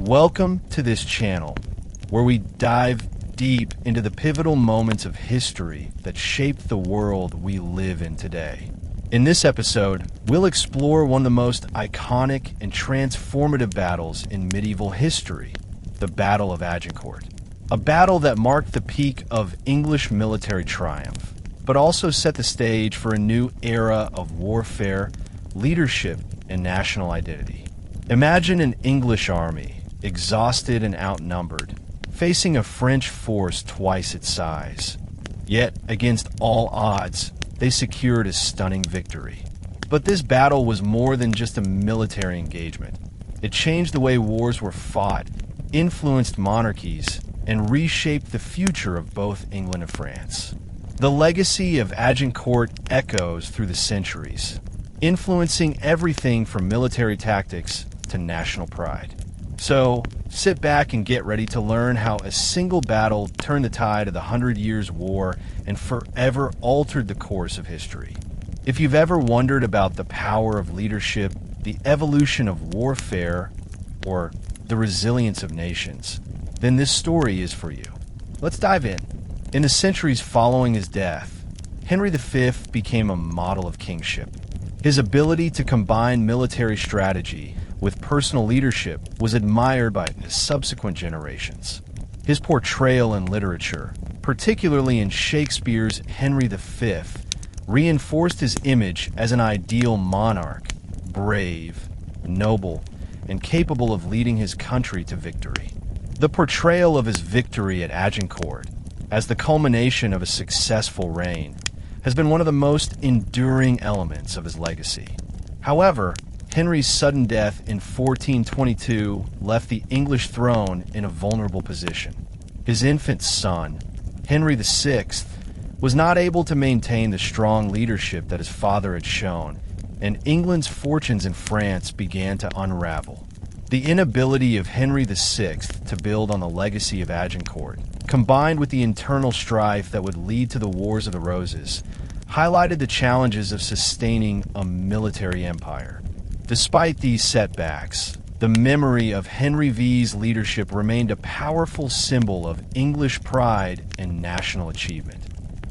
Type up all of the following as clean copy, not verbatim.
Welcome to this channel, where we dive deep into the pivotal moments of history that shaped the world we live in today. In this episode, we'll explore one of the most iconic and transformative battles in medieval history, the Battle of Agincourt. A battle that marked the peak of English military triumph, but also set the stage for a new era of warfare, leadership, and national identity. Imagine an English army, exhausted and outnumbered, facing a French force twice its size. Yet, against all odds, they secured a stunning victory. But this battle was more than just a military engagement. It changed the way wars were fought, influenced monarchies, and reshaped the future of both England and France. The legacy of Agincourt echoes through the centuries, influencing everything from military tactics to national pride. So, sit back and get ready to learn how a single battle turned the tide of the 100 Years' War and forever altered the course of history. If you've ever wondered about the power of leadership, the evolution of warfare, or the resilience of nations, then this story is for you. Let's dive in. In the centuries following his death, Henry V became a model of kingship. His ability to combine military strategy with personal leadership was admired by subsequent generations. His portrayal in literature, particularly in Shakespeare's Henry V, reinforced his image as an ideal monarch, brave, noble, and capable of leading his country to victory. The portrayal of his victory at Agincourt, as the culmination of a successful reign, has been one of the most enduring elements of his legacy. However, Henry's sudden death in 1422 left the English throne in a vulnerable position. His infant son, Henry VI, was not able to maintain the strong leadership that his father had shown, and England's fortunes in France began to unravel. The inability of Henry VI to build on the legacy of Agincourt, combined with the internal strife that would lead to the Wars of the Roses, highlighted the challenges of sustaining a military empire. Despite these setbacks, the memory of Henry V's leadership remained a powerful symbol of English pride and national achievement.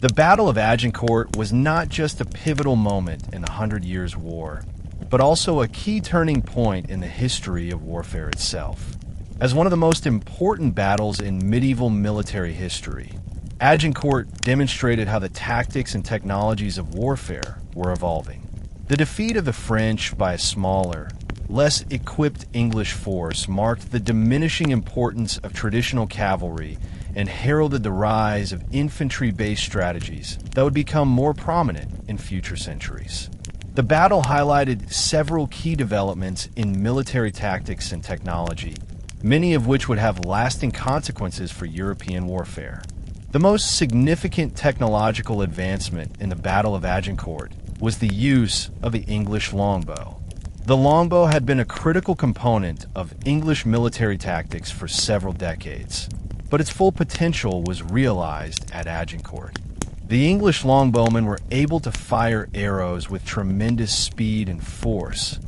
The Battle of Agincourt was not just a pivotal moment in the 100 Years' War, but also a key turning point in the history of warfare itself. As one of the most important battles in medieval military history, Agincourt demonstrated how the tactics and technologies of warfare were evolving. The defeat of the French by a smaller, less equipped English force marked the diminishing importance of traditional cavalry and heralded the rise of infantry-based strategies that would become more prominent in future centuries. The battle highlighted several key developments in military tactics and technology, many of which would have lasting consequences for European warfare. The most significant technological advancement in the Battle of Agincourt was the use of the English longbow. The longbow had been a critical component of English military tactics for several decades, but its full potential was realized at Agincourt. The English longbowmen were able to fire arrows with tremendous speed and force,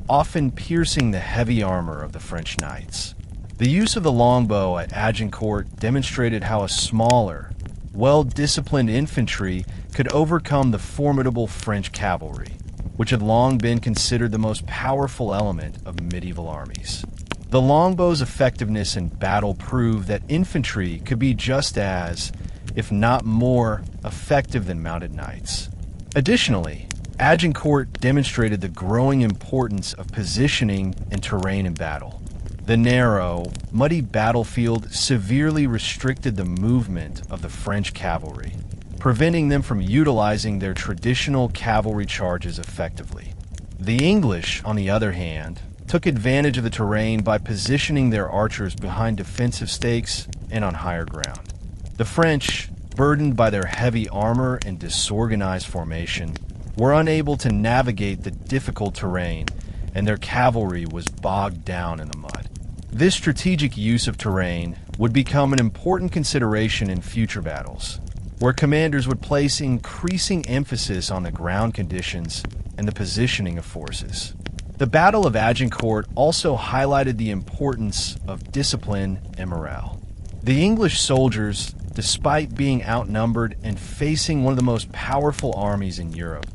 often piercing the heavy armor of the French knights. The use of the longbow at Agincourt demonstrated how a smaller, well-disciplined infantry could overcome the formidable French cavalry, which had long been considered the most powerful element of medieval armies. The longbow's effectiveness in battle proved that infantry could be just as, if not more, effective than mounted knights. Additionally, Agincourt demonstrated the growing importance of positioning and terrain in battle. The narrow, muddy battlefield severely restricted the movement of the French cavalry, preventing them from utilizing their traditional cavalry charges effectively. The English, on the other hand, took advantage of the terrain by positioning their archers behind defensive stakes and on higher ground. The French, burdened by their heavy armor and disorganized formation, were unable to navigate the difficult terrain, and their cavalry was bogged down in the mud. This strategic use of terrain would become an important consideration in future battles, where commanders would place increasing emphasis on the ground conditions and the positioning of forces. The Battle of Agincourt also highlighted the importance of discipline and morale. The English soldiers, despite being outnumbered and facing one of the most powerful armies in Europe,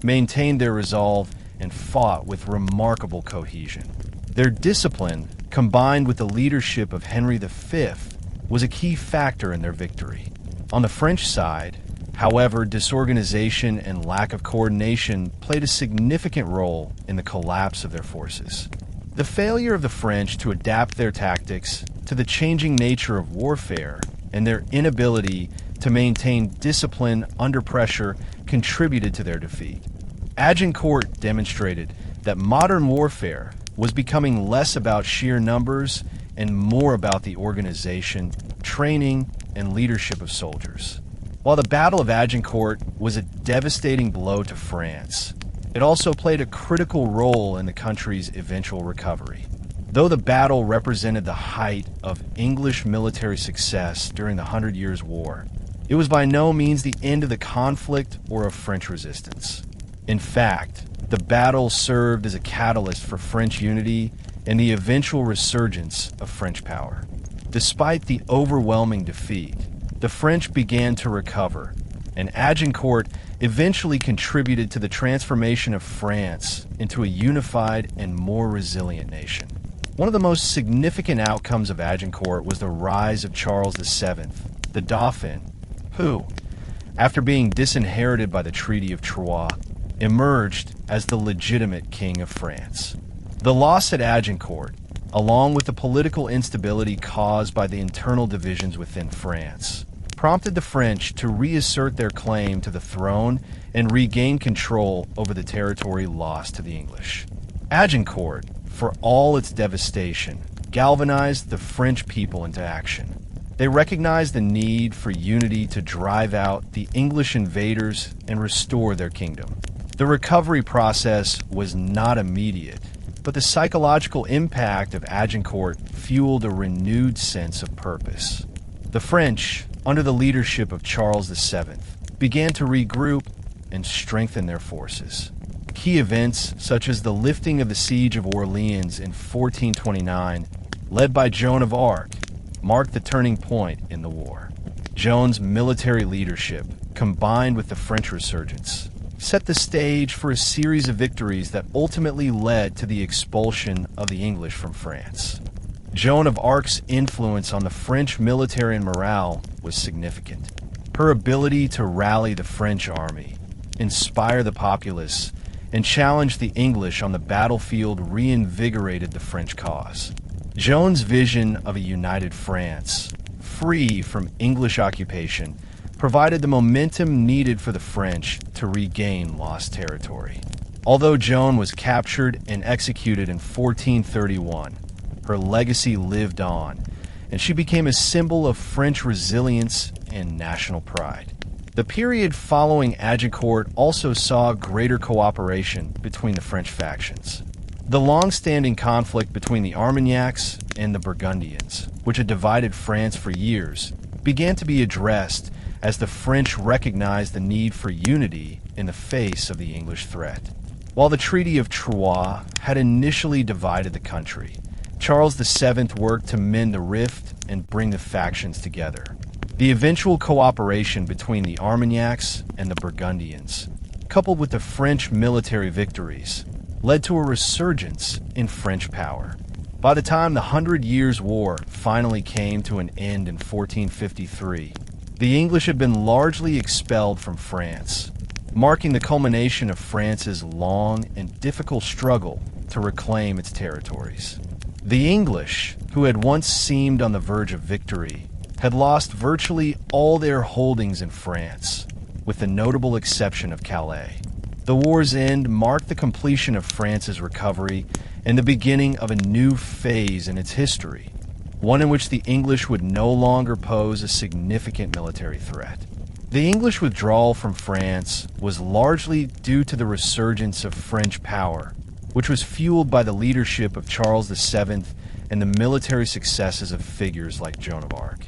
maintained their resolve and fought with remarkable cohesion. Their discipline, combined with the leadership of Henry V, was a key factor in their victory. On the French side, however, disorganization and lack of coordination played a significant role in the collapse of their forces. The failure of the French to adapt their tactics to the changing nature of warfare and their inability to maintain discipline under pressure contributed to their defeat. Agincourt demonstrated that modern warfare was becoming less about sheer numbers and more about the organization, training, and leadership of soldiers. While the Battle of Agincourt was a devastating blow to France, it also played a critical role in the country's eventual recovery. Though the battle represented the height of English military success during the 100 Years' War, it was by no means the end of the conflict or of French resistance. In fact, the battle served as a catalyst for French unity and the eventual resurgence of French power. Despite the overwhelming defeat, the French began to recover, and Agincourt eventually contributed to the transformation of France into a unified and more resilient nation. One of the most significant outcomes of Agincourt was the rise of Charles VII, the Dauphin, who, after being disinherited by the Treaty of Troyes, emerged as the legitimate king of France. The loss at Agincourt, along with the political instability caused by the internal divisions within France, prompted the French to reassert their claim to the throne and regain control over the territory lost to the English. Agincourt, for all its devastation, galvanized the French people into action. They recognized the need for unity to drive out the English invaders and restore their kingdom. The recovery process was not immediate, but the psychological impact of Agincourt fueled a renewed sense of purpose. The French, under the leadership of Charles VII, began to regroup and strengthen their forces. Key events, such as the lifting of the siege of Orleans in 1429, led by Joan of Arc, marked the turning point in the war. Joan's military leadership, combined with the French resurgence, set the stage for a series of victories that ultimately led to the expulsion of the English from France. Joan of Arc's influence on the French military and morale was significant. Her ability to rally the French army, inspire the populace, and challenge the English on the battlefield reinvigorated the French cause. Joan's vision of a united France, free from English occupation, provided the momentum needed for the French to regain lost territory. Although Joan was captured and executed in 1431, her legacy lived on, and she became a symbol of French resilience and national pride. The period following Agincourt also saw greater cooperation between the French factions. The long-standing conflict between the Armagnacs and the Burgundians, which had divided France for years, began to be addressed as the French recognized the need for unity in the face of the English threat. While the Treaty of Troyes had initially divided the country, Charles VII worked to mend the rift and bring the factions together. The eventual cooperation between the Armagnacs and the Burgundians, coupled with the French military victories, led to a resurgence in French power. By the time the 100 Years' War finally came to an end in 1453, the English had been largely expelled from France, marking the culmination of France's long and difficult struggle to reclaim its territories. The English, who had once seemed on the verge of victory, had lost virtually all their holdings in France, with the notable exception of Calais. The war's end marked the completion of France's recovery and the beginning of a new phase in its history, one in which the English would no longer pose a significant military threat. The English withdrawal from France was largely due to the resurgence of French power, which was fueled by the leadership of Charles VII and the military successes of figures like Joan of Arc.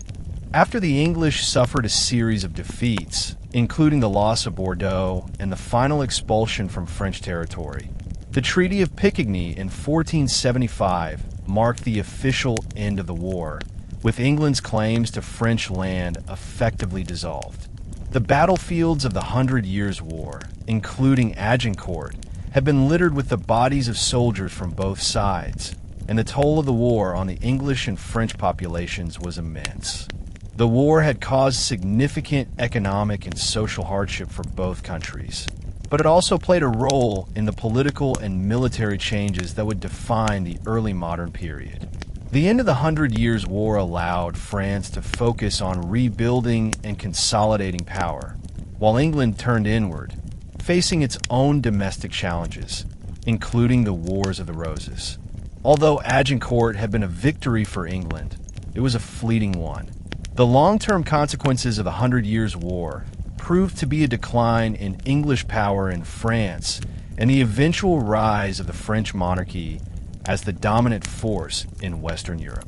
After the English suffered a series of defeats, including the loss of Bordeaux and the final expulsion from French territory, The Treaty of Picquigny in 1475 marked the official end of the war, with England's claims to French land effectively dissolved. The battlefields of the 100 Years' War, including Agincourt, had been littered with the bodies of soldiers from both sides, and the toll of the war on the English and French populations was immense. The war had caused significant economic and social hardship for both countries, but it also played a role in the political and military changes that would define the early modern period. The end of the 100 Years' War allowed France to focus on rebuilding and consolidating power, while England turned inward, facing its own domestic challenges, including the Wars of the Roses. Although Agincourt had been a victory for England, it was a fleeting one. The long-term consequences of the 100 Years' War proved to be a decline in English power in France and the eventual rise of the French monarchy as the dominant force in Western Europe.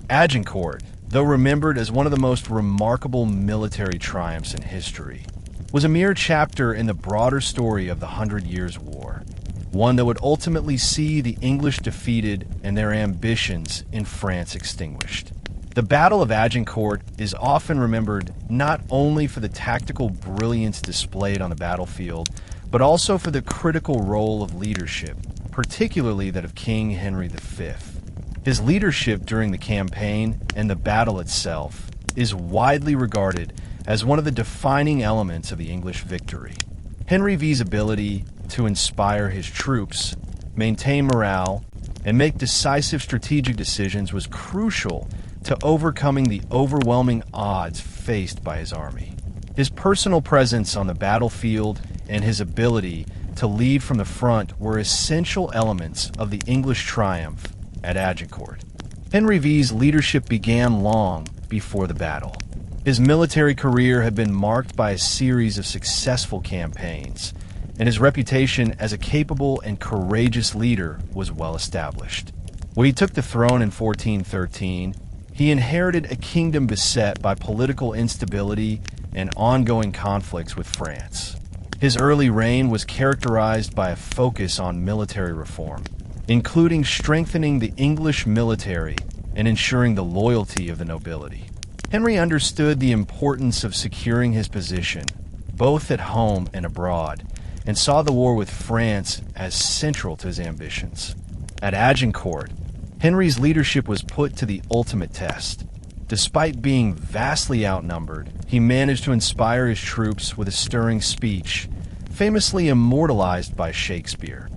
Agincourt, though remembered as one of the most remarkable military triumphs in history, was a mere chapter in the broader story of the 100 Years' War, one that would ultimately see the English defeated and their ambitions in France extinguished. The Battle of Agincourt is often remembered not only for the tactical brilliance displayed on the battlefield, but also for the critical role of leadership, particularly that of King Henry V. His leadership during the campaign and the battle itself is widely regarded as one of the defining elements of the English victory. Henry V's ability to inspire his troops, maintain morale, and make decisive strategic decisions was crucial to overcoming the overwhelming odds faced by his army. His personal presence on the battlefield and his ability to lead from the front were essential elements of the English triumph at Agincourt. Henry V's leadership began long before the battle. His military career had been marked by a series of successful campaigns, and his reputation as a capable and courageous leader was well established. When he took the throne in 1413, he inherited a kingdom beset by political instability and ongoing conflicts with France. His early reign was characterized by a focus on military reform, including strengthening the English military and ensuring the loyalty of the nobility. Henry understood the importance of securing his position, both at home and abroad, and saw the war with France as central to his ambitions. At Agincourt, Henry's leadership was put to the ultimate test. Despite being vastly outnumbered, he managed to inspire his troops with a stirring speech, famously immortalized by Shakespeare,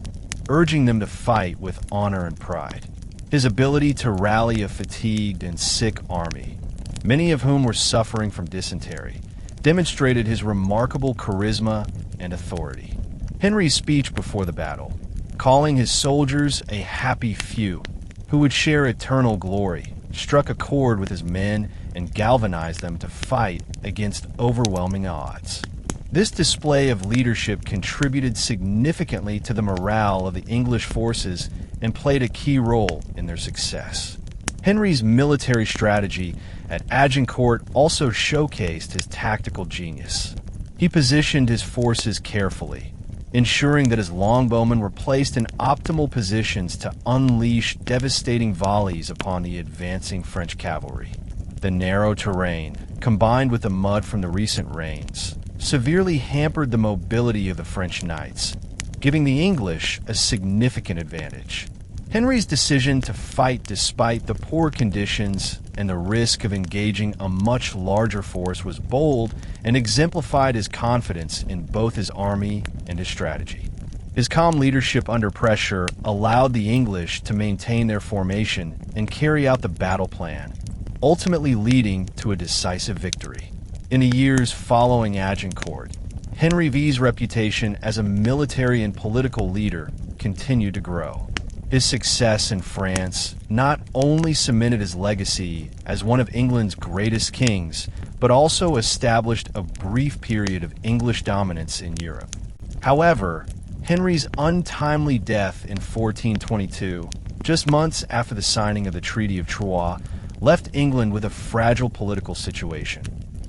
urging them to fight with honor and pride. His ability to rally a fatigued and sick army, many of whom were suffering from dysentery, demonstrated his remarkable charisma and authority. Henry's speech before the battle, calling his soldiers a happy few who would share eternal glory, struck a chord with his men and galvanized them to fight against overwhelming odds. This display of leadership contributed significantly to the morale of the English forces and played a key role in their success. Henry's military strategy at Agincourt also showcased his tactical genius. He positioned his forces carefully, ensuring that his longbowmen were placed in optimal positions to unleash devastating volleys upon the advancing French cavalry. The narrow terrain, combined with the mud from the recent rains, severely hampered the mobility of the French knights, giving the English a significant advantage. Henry's decision to fight despite the poor conditions and the risk of engaging a much larger force was bold and exemplified his confidence in both his army and his strategy. His calm leadership under pressure allowed the English to maintain their formation and carry out the battle plan, ultimately leading to a decisive victory. In the years following Agincourt, Henry V's reputation as a military and political leader continued to grow. His success in France not only cemented his legacy as one of England's greatest kings, but also established a brief period of English dominance in Europe. However, Henry's untimely death in 1422, just months after the signing of the Treaty of Troyes, left England with a fragile political situation.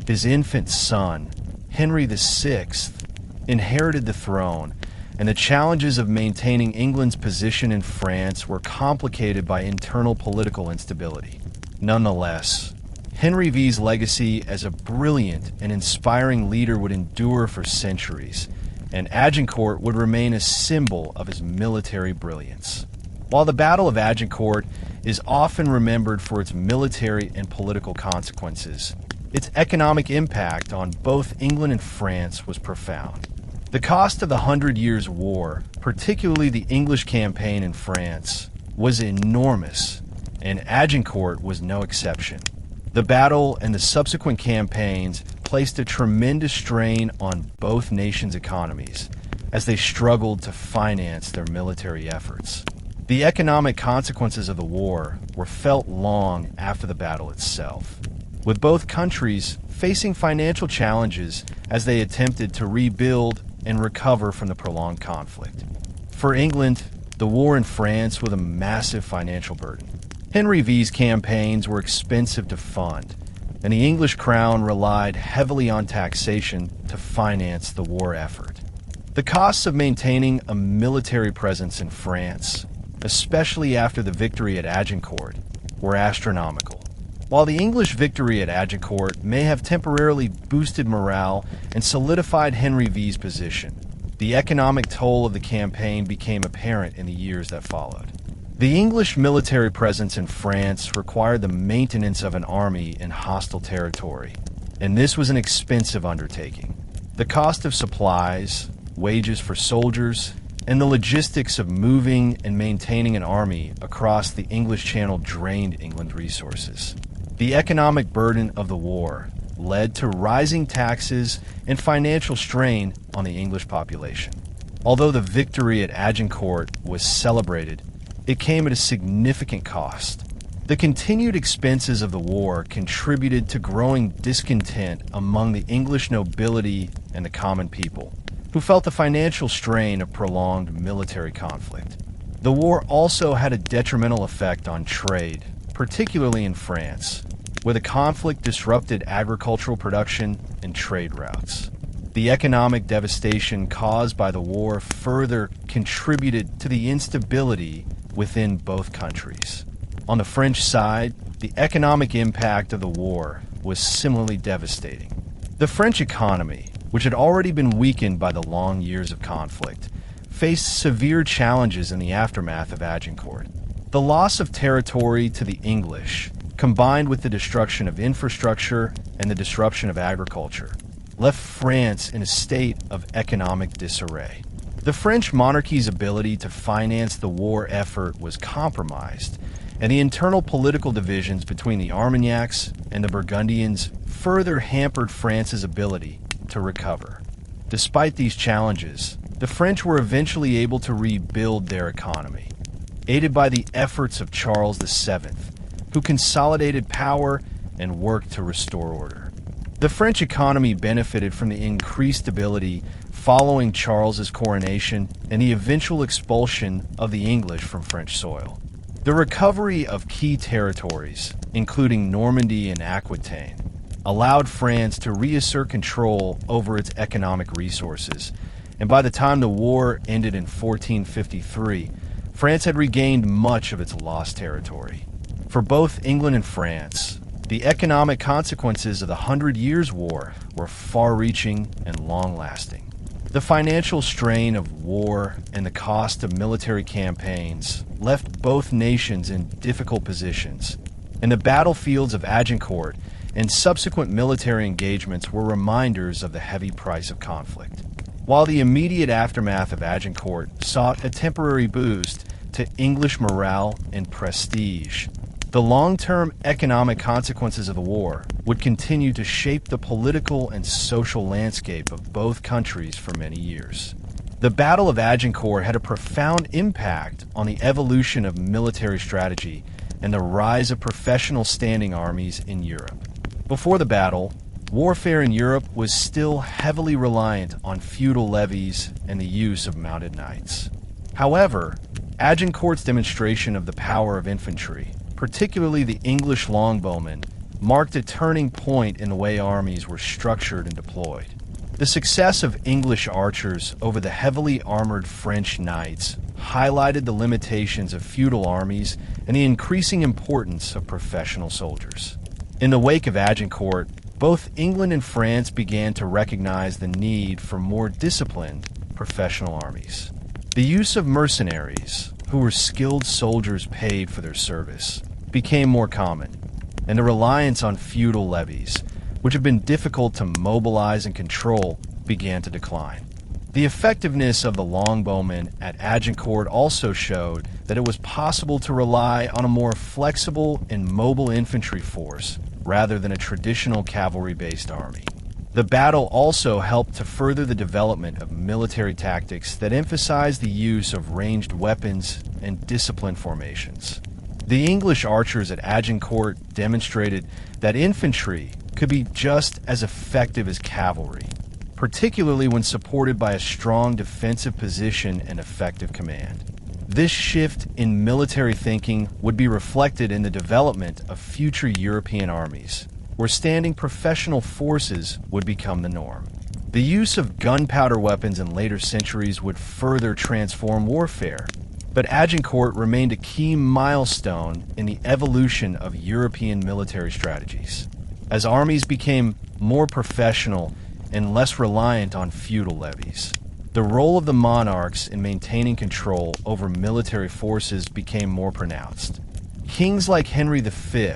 His infant son, Henry VI, inherited the throne, and the challenges of maintaining England's position in France were complicated by internal political instability. Nonetheless, Henry V's legacy as a brilliant and inspiring leader would endure for centuries, and Agincourt would remain a symbol of his military brilliance. While the Battle of Agincourt is often remembered for its military and political consequences, its economic impact on both England and France was profound. The cost of the 100 Years' War, particularly the English campaign in France, was enormous, and Agincourt was no exception. The battle and the subsequent campaigns placed a tremendous strain on both nations' economies as they struggled to finance their military efforts. The economic consequences of the war were felt long after the battle itself, with both countries facing financial challenges as they attempted to rebuild and recover from the prolonged conflict. For England, the war in France was a massive financial burden. Henry V's campaigns were expensive to fund, and the English crown relied heavily on taxation to finance the war effort. The costs of maintaining a military presence in France, especially after the victory at Agincourt, were astronomical. While the English victory at Agincourt may have temporarily boosted morale and solidified Henry V's position, the economic toll of the campaign became apparent in the years that followed. The English military presence in France required the maintenance of an army in hostile territory, and this was an expensive undertaking. The cost of supplies, wages for soldiers, and the logistics of moving and maintaining an army across the English Channel drained England's resources. The economic burden of the war led to rising taxes and financial strain on the English population. Although the victory at Agincourt was celebrated, it came at a significant cost. The continued expenses of the war contributed to growing discontent among the English nobility and the common people, who felt the financial strain of prolonged military conflict. The war also had a detrimental effect on trade, particularly in France, where the conflict disrupted agricultural production and trade routes. The economic devastation caused by the war further contributed to the instability within both countries. On the French side, the economic impact of the war was similarly devastating. The French economy, which had already been weakened by the long years of conflict, faced severe challenges in the aftermath of Agincourt. The loss of territory to the English, combined with the destruction of infrastructure and the disruption of agriculture, left France in a state of economic disarray. The French monarchy's ability to finance the war effort was compromised, and the internal political divisions between the Armagnacs and the Burgundians further hampered France's ability to recover. Despite these challenges, the French were eventually able to rebuild their economy, aided by the efforts of Charles VII, who consolidated power and worked to restore order. The French economy benefited from the increased stability following Charles's coronation and the eventual expulsion of the English from French soil. The recovery of key territories, including Normandy and Aquitaine, allowed France to reassert control over its economic resources, and by the time the war ended in 1453, France had regained much of its lost territory. For both England and France, the economic consequences of the 100 Years' War were far-reaching and long-lasting. The financial strain of war and the cost of military campaigns left both nations in difficult positions, and the battlefields of Agincourt and subsequent military engagements were reminders of the heavy price of conflict. While the immediate aftermath of Agincourt sought a temporary boost to English morale and prestige, the long-term economic consequences of the war would continue to shape the political and social landscape of both countries for many years. The Battle of Agincourt had a profound impact on the evolution of military strategy and the rise of professional standing armies in Europe. Before the battle, warfare in Europe was still heavily reliant on feudal levies and the use of mounted knights. However, Agincourt's demonstration of the power of infantry, particularly the English longbowmen, marked a turning point in the way armies were structured and deployed. The success of English archers over the heavily armored French knights highlighted the limitations of feudal armies and the increasing importance of professional soldiers. In the wake of Agincourt, both England and France began to recognize the need for more disciplined professional armies. The use of mercenaries, who were skilled soldiers paid for their service, became more common, and the reliance on feudal levies, which have been difficult to mobilize and control, began to decline. The effectiveness of the longbowmen at Agincourt also showed that it was possible to rely on a more flexible and mobile infantry force rather than a traditional cavalry-based army. The battle also helped to further the development of military tactics that emphasized the use of ranged weapons and disciplined formations. The English archers at Agincourt demonstrated that infantry could be just as effective as cavalry, particularly when supported by a strong defensive position and effective command. This shift in military thinking would be reflected in the development of future European armies, where standing professional forces would become the norm. The use of gunpowder weapons in later centuries would further transform warfare, but Agincourt remained a key milestone in the evolution of European military strategies. As armies became more professional and less reliant on feudal levies, the role of the monarchs in maintaining control over military forces became more pronounced. Kings like Henry V,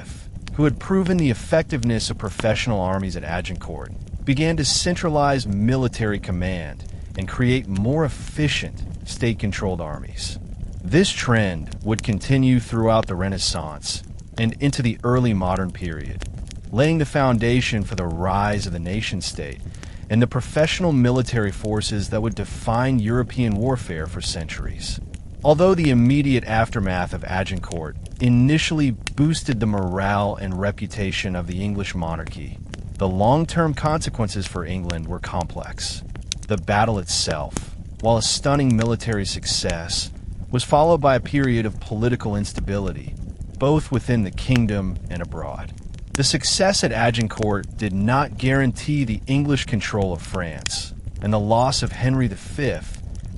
who had proven the effectiveness of professional armies at Agincourt, began to centralize military command and create more efficient state-controlled armies. This trend would continue throughout the Renaissance and into the early modern period, laying the foundation for the rise of the nation-state and the professional military forces that would define European warfare for centuries. Although the immediate aftermath of Agincourt initially boosted the morale and reputation of the English monarchy, the long-term consequences for England were complex. The battle itself, while a stunning military success, was followed by a period of political instability, both within the kingdom and abroad. The success at Agincourt did not guarantee the English control of France, and the loss of Henry V,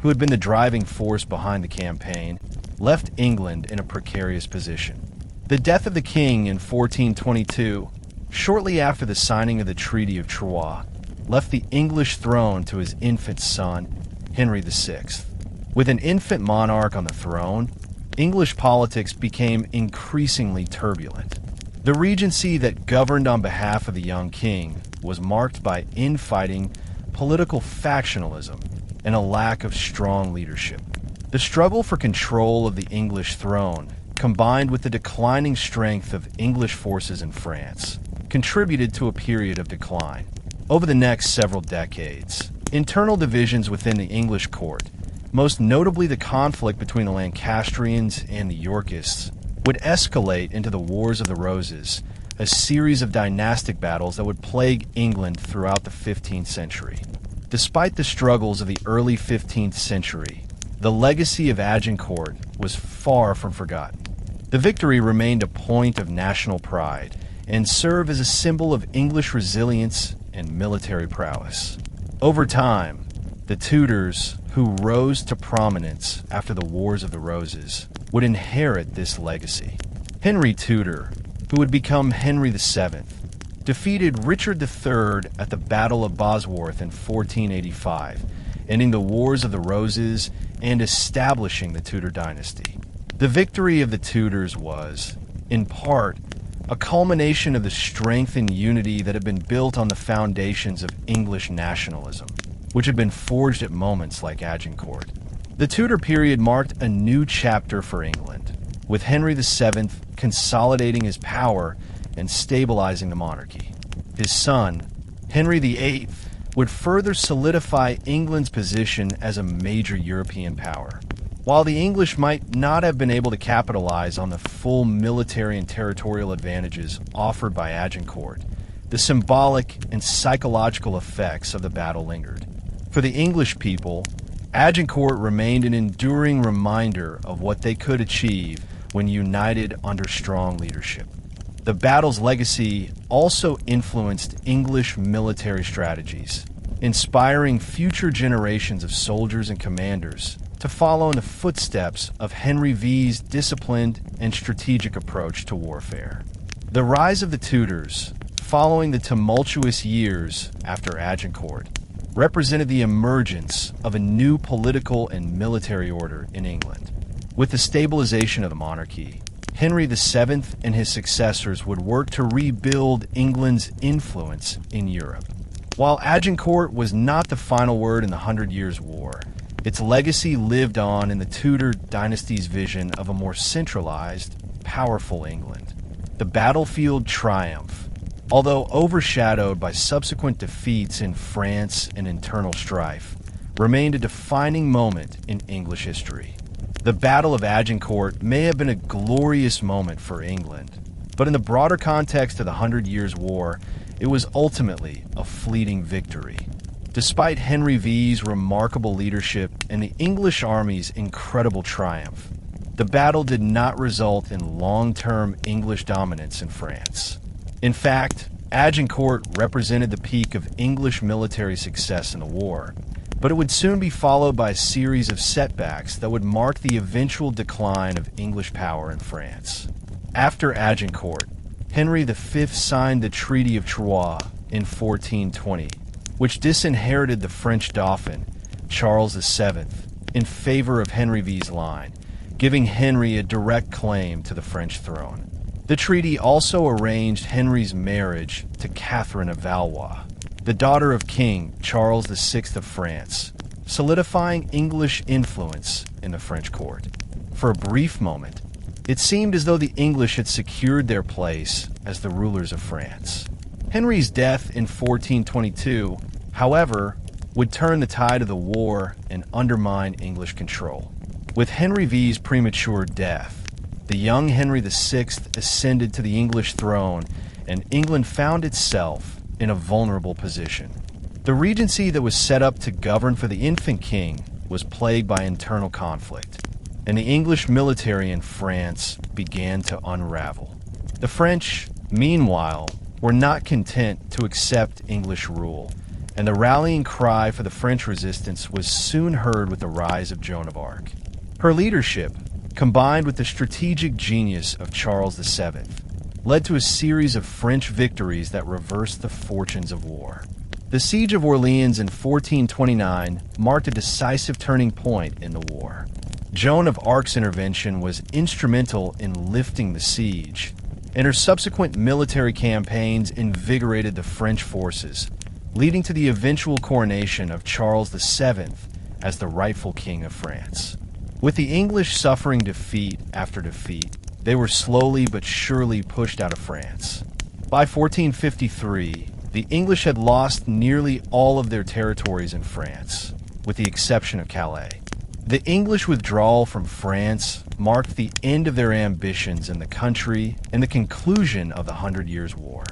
who had been the driving force behind the campaign, left England in a precarious position. The death of the king in 1422, shortly after the signing of the Treaty of Troyes, left the English throne to his infant son, Henry VI. With an infant monarch on the throne, English politics became increasingly turbulent. The regency that governed on behalf of the young king was marked by infighting, political factionalism, and a lack of strong leadership. The struggle for control of the English throne, combined with the declining strength of English forces in France, contributed to a period of decline. Over the next several decades, internal divisions within the English court, most notably the conflict between the Lancastrians and the Yorkists, would escalate into the Wars of the Roses, a series of dynastic battles that would plague England throughout the 15th century. Despite the struggles of the early 15th century, the legacy of Agincourt was far from forgotten. The victory remained a point of national pride and served as a symbol of English resilience and military prowess. Over time, the Tudors, who rose to prominence after the Wars of the Roses, would inherit this legacy. Henry Tudor, who would become Henry VII, defeated Richard III at the Battle of Bosworth in 1485, ending the Wars of the Roses and establishing the Tudor dynasty. The victory of the Tudors was, in part, a culmination of the strength and unity that had been built on the foundations of English nationalism, which had been forged at moments like Agincourt. The Tudor period marked a new chapter for England, with Henry VII consolidating his power and stabilizing the monarchy. His son, Henry VIII, would further solidify England's position as a major European power. While the English might not have been able to capitalize on the full military and territorial advantages offered by Agincourt, the symbolic and psychological effects of the battle lingered. For the English people, Agincourt remained an enduring reminder of what they could achieve when united under strong leadership. The battle's legacy also influenced English military strategies. inspiring future generations of soldiers and commanders to follow in the footsteps of Henry V's disciplined and strategic approach to warfare. The rise of the Tudors, following the tumultuous years after Agincourt, represented the emergence of a new political and military order in England. With the stabilization of the monarchy, Henry VII and his successors would work to rebuild England's influence in Europe. While Agincourt was not the final word in the Hundred Years' War, its legacy lived on in the Tudor dynasty's vision of a more centralized, powerful England. The battlefield triumph, although overshadowed by subsequent defeats in France and internal strife, remained a defining moment in English history. The Battle of Agincourt may have been a glorious moment for England, but in the broader context of the Hundred Years' War, it was ultimately a fleeting victory. Despite Henry V's remarkable leadership and the English army's incredible triumph, the battle did not result in long-term English dominance in France. In fact, Agincourt represented the peak of English military success in the war, but it would soon be followed by a series of setbacks that would mark the eventual decline of English power in France. After Agincourt, Henry V signed the Treaty of Troyes in 1420, which disinherited the French Dauphin, Charles VII, in favor of Henry V's line, giving Henry a direct claim to the French throne. The treaty also arranged Henry's marriage to Catherine of Valois, the daughter of King Charles VI of France, solidifying English influence in the French court. For a brief moment, it seemed as though the English had secured their place as the rulers of France. Henry's death in 1422, however, would turn the tide of the war and undermine English control. With Henry V's premature death, the young Henry VI ascended to the English throne, and England found itself in a vulnerable position. The regency that was set up to govern for the infant king was plagued by internal conflict, and the English military in France began to unravel. The French, meanwhile, were not content to accept English rule, and the rallying cry for the French resistance was soon heard with the rise of Joan of Arc. Her leadership, combined with the strategic genius of Charles VII, led to a series of French victories that reversed the fortunes of war. The Siege of Orleans in 1429 marked a decisive turning point in the war. Joan of Arc's intervention was instrumental in lifting the siege, and her subsequent military campaigns invigorated the French forces, leading to the eventual coronation of Charles VII as the rightful king of France. With the English suffering defeat after defeat, they were slowly but surely pushed out of France. By 1453, the English had lost nearly all of their territories in France, with the exception of Calais. The English withdrawal from France marked the end of their ambitions in the country and the conclusion of the Hundred Years' War.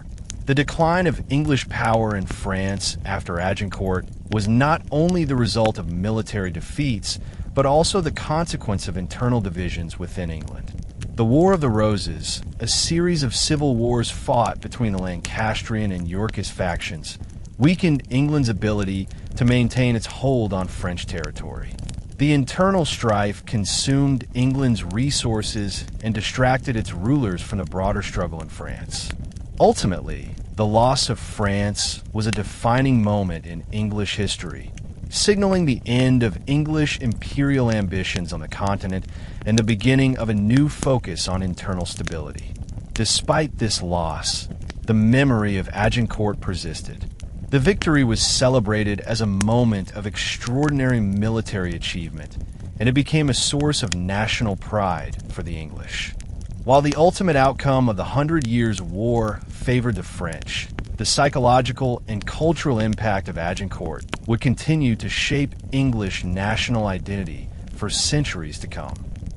The decline of English power in France after Agincourt was not only the result of military defeats, but also the consequence of internal divisions within England. The War of the Roses, a series of civil wars fought between the Lancastrian and Yorkist factions, weakened England's ability to maintain its hold on French territory. The internal strife consumed England's resources and distracted its rulers from the broader struggle in France. Ultimately, the loss of France was a defining moment in English history, signaling the end of English imperial ambitions on the continent and the beginning of a new focus on internal stability. Despite this loss, the memory of Agincourt persisted. The victory was celebrated as a moment of extraordinary military achievement, and it became a source of national pride for the English. While the ultimate outcome of the Hundred Years' War favored the French, the psychological and cultural impact of Agincourt would continue to shape English national identity for centuries to come.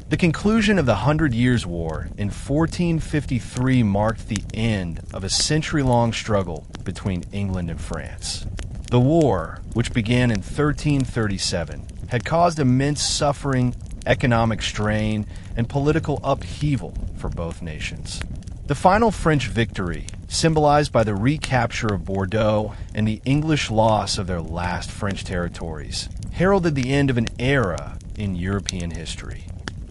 The conclusion of the Hundred Years' War in 1453 marked the end of a century-long struggle between England and France. The war, which began in 1337, had caused immense suffering, economic strain, and political upheaval for both nations. The final French victory symbolized by the recapture of Bordeaux and the English loss of their last French territories, heralded the end of an era in European history.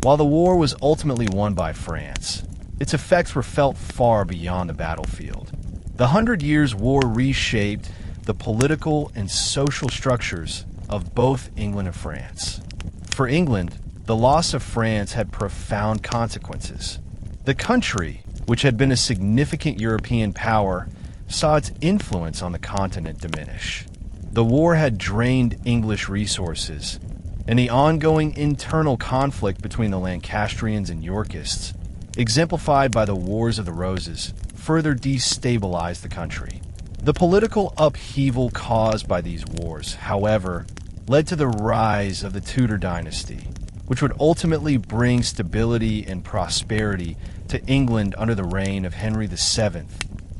While the war was ultimately won by France, its effects were felt far beyond the battlefield. The 100 Years' War reshaped the political and social structures of both England and France. For England, the loss of France had profound consequences. The country, which had been a significant European power, saw its influence on the continent diminish. The war had drained English resources, and the ongoing internal conflict between the Lancastrians and Yorkists, exemplified by the Wars of the Roses, further destabilized the country. The political upheaval caused by these wars, however, led to the rise of the Tudor dynasty, which would ultimately bring stability and prosperity to England under the reign of Henry VII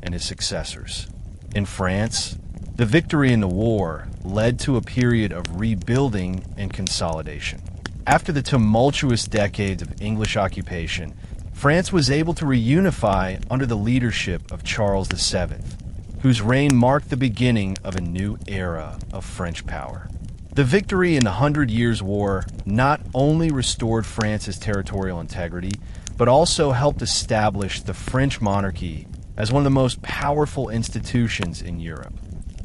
and his successors. In France, the victory in the war led to a period of rebuilding and consolidation. After the tumultuous decades of English occupation, France was able to reunify under the leadership of Charles VII, whose reign marked the beginning of a new era of French power. The victory in the 100 Years' War not only restored France's territorial integrity, but also helped establish the French monarchy as one of the most powerful institutions in Europe.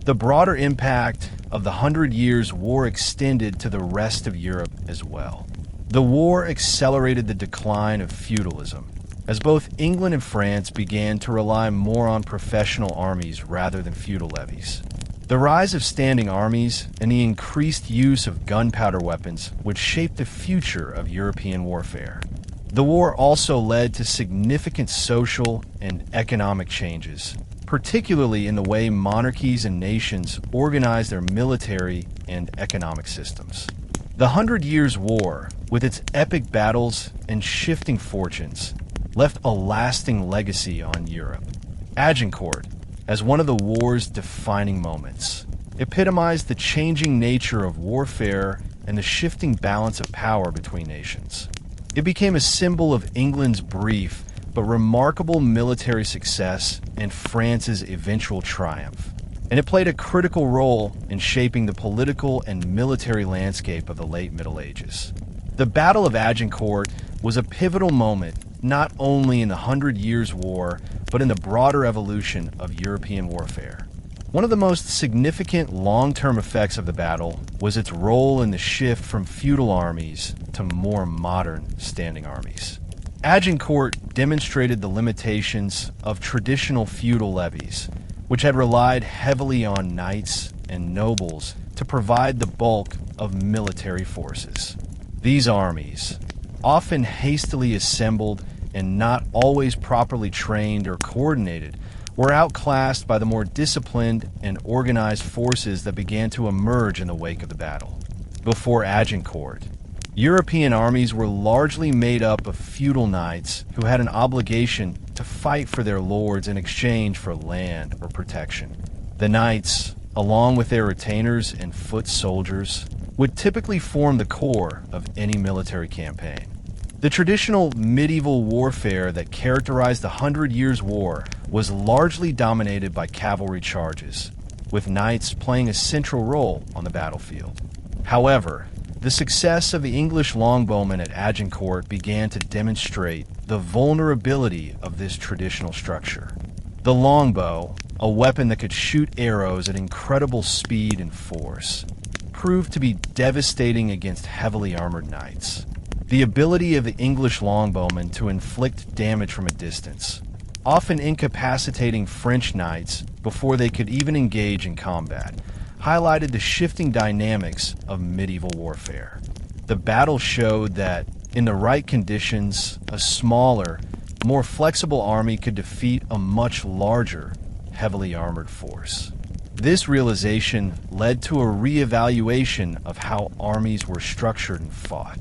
The broader impact of the 100 Years' War extended to the rest of Europe as well. The war accelerated the decline of feudalism, as both England and France began to rely more on professional armies rather than feudal levies. The rise of standing armies and the increased use of gunpowder weapons would shape the future of European warfare. The war also led to significant social and economic changes, particularly in the way monarchies and nations organized their military and economic systems. The 100 Years' War, with its epic battles and shifting fortunes, left a lasting legacy on Europe. Agincourt, as one of the war's defining moments, epitomized the changing nature of warfare and the shifting balance of power between nations. It became a symbol of England's brief but remarkable military success and France's eventual triumph, and it played a critical role in shaping the political and military landscape of the late Middle Ages. The Battle of Agincourt was a pivotal moment not only in the 100 Years' War, but in the broader evolution of European warfare. One of the most significant long-term effects of the battle was its role in the shift from feudal armies to more modern standing armies. Agincourt demonstrated the limitations of traditional feudal levies, which had relied heavily on knights and nobles to provide the bulk of military forces. These armies, often hastily assembled and not always properly trained or coordinated, were outclassed by the more disciplined and organized forces that began to emerge in the wake of the battle. Before Agincourt, European armies were largely made up of feudal knights who had an obligation to fight for their lords in exchange for land or protection. The knights, along with their retainers and foot soldiers, would typically form the core of any military campaign. The traditional medieval warfare that characterized the 100 Years' War was largely dominated by cavalry charges, with knights playing a central role on the battlefield. However, the success of the English longbowmen at Agincourt began to demonstrate the vulnerability of this traditional structure. The longbow, a weapon that could shoot arrows at incredible speed and force, proved to be devastating against heavily armored knights. The ability of the English longbowmen to inflict damage from a distance, often incapacitating French knights before they could even engage in combat, highlighted the shifting dynamics of medieval warfare. The battle showed that, in the right conditions, a smaller, more flexible army could defeat a much larger, heavily armored force. This realization led to a reevaluation of how armies were structured and fought.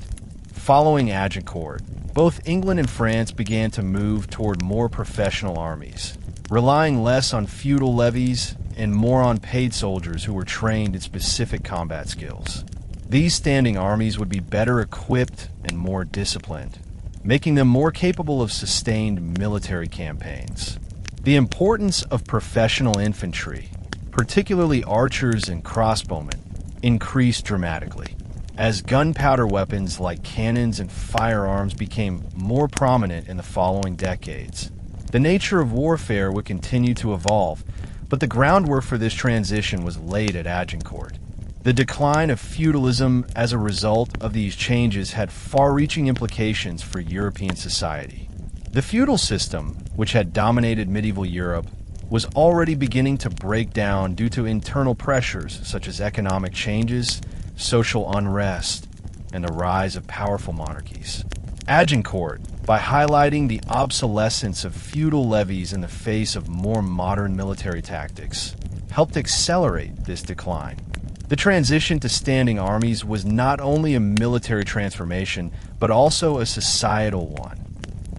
Following Agincourt, both England and France began to move toward more professional armies, relying less on feudal levies and more on paid soldiers who were trained in specific combat skills. These standing armies would be better equipped and more disciplined, making them more capable of sustained military campaigns. The importance of professional infantry, particularly archers and crossbowmen, increased dramatically, as gunpowder weapons like cannons and firearms became more prominent in the following decades. The nature of warfare would continue to evolve, but the groundwork for this transition was laid at Agincourt. The decline of feudalism as a result of these changes had far-reaching implications for European society. The feudal system, which had dominated medieval Europe, was already beginning to break down due to internal pressures such as economic changes, social unrest, and the rise of powerful monarchies. Agincourt, by highlighting the obsolescence of feudal levies in the face of more modern military tactics, helped accelerate this decline. The transition to standing armies was not only a military transformation, but also a societal one,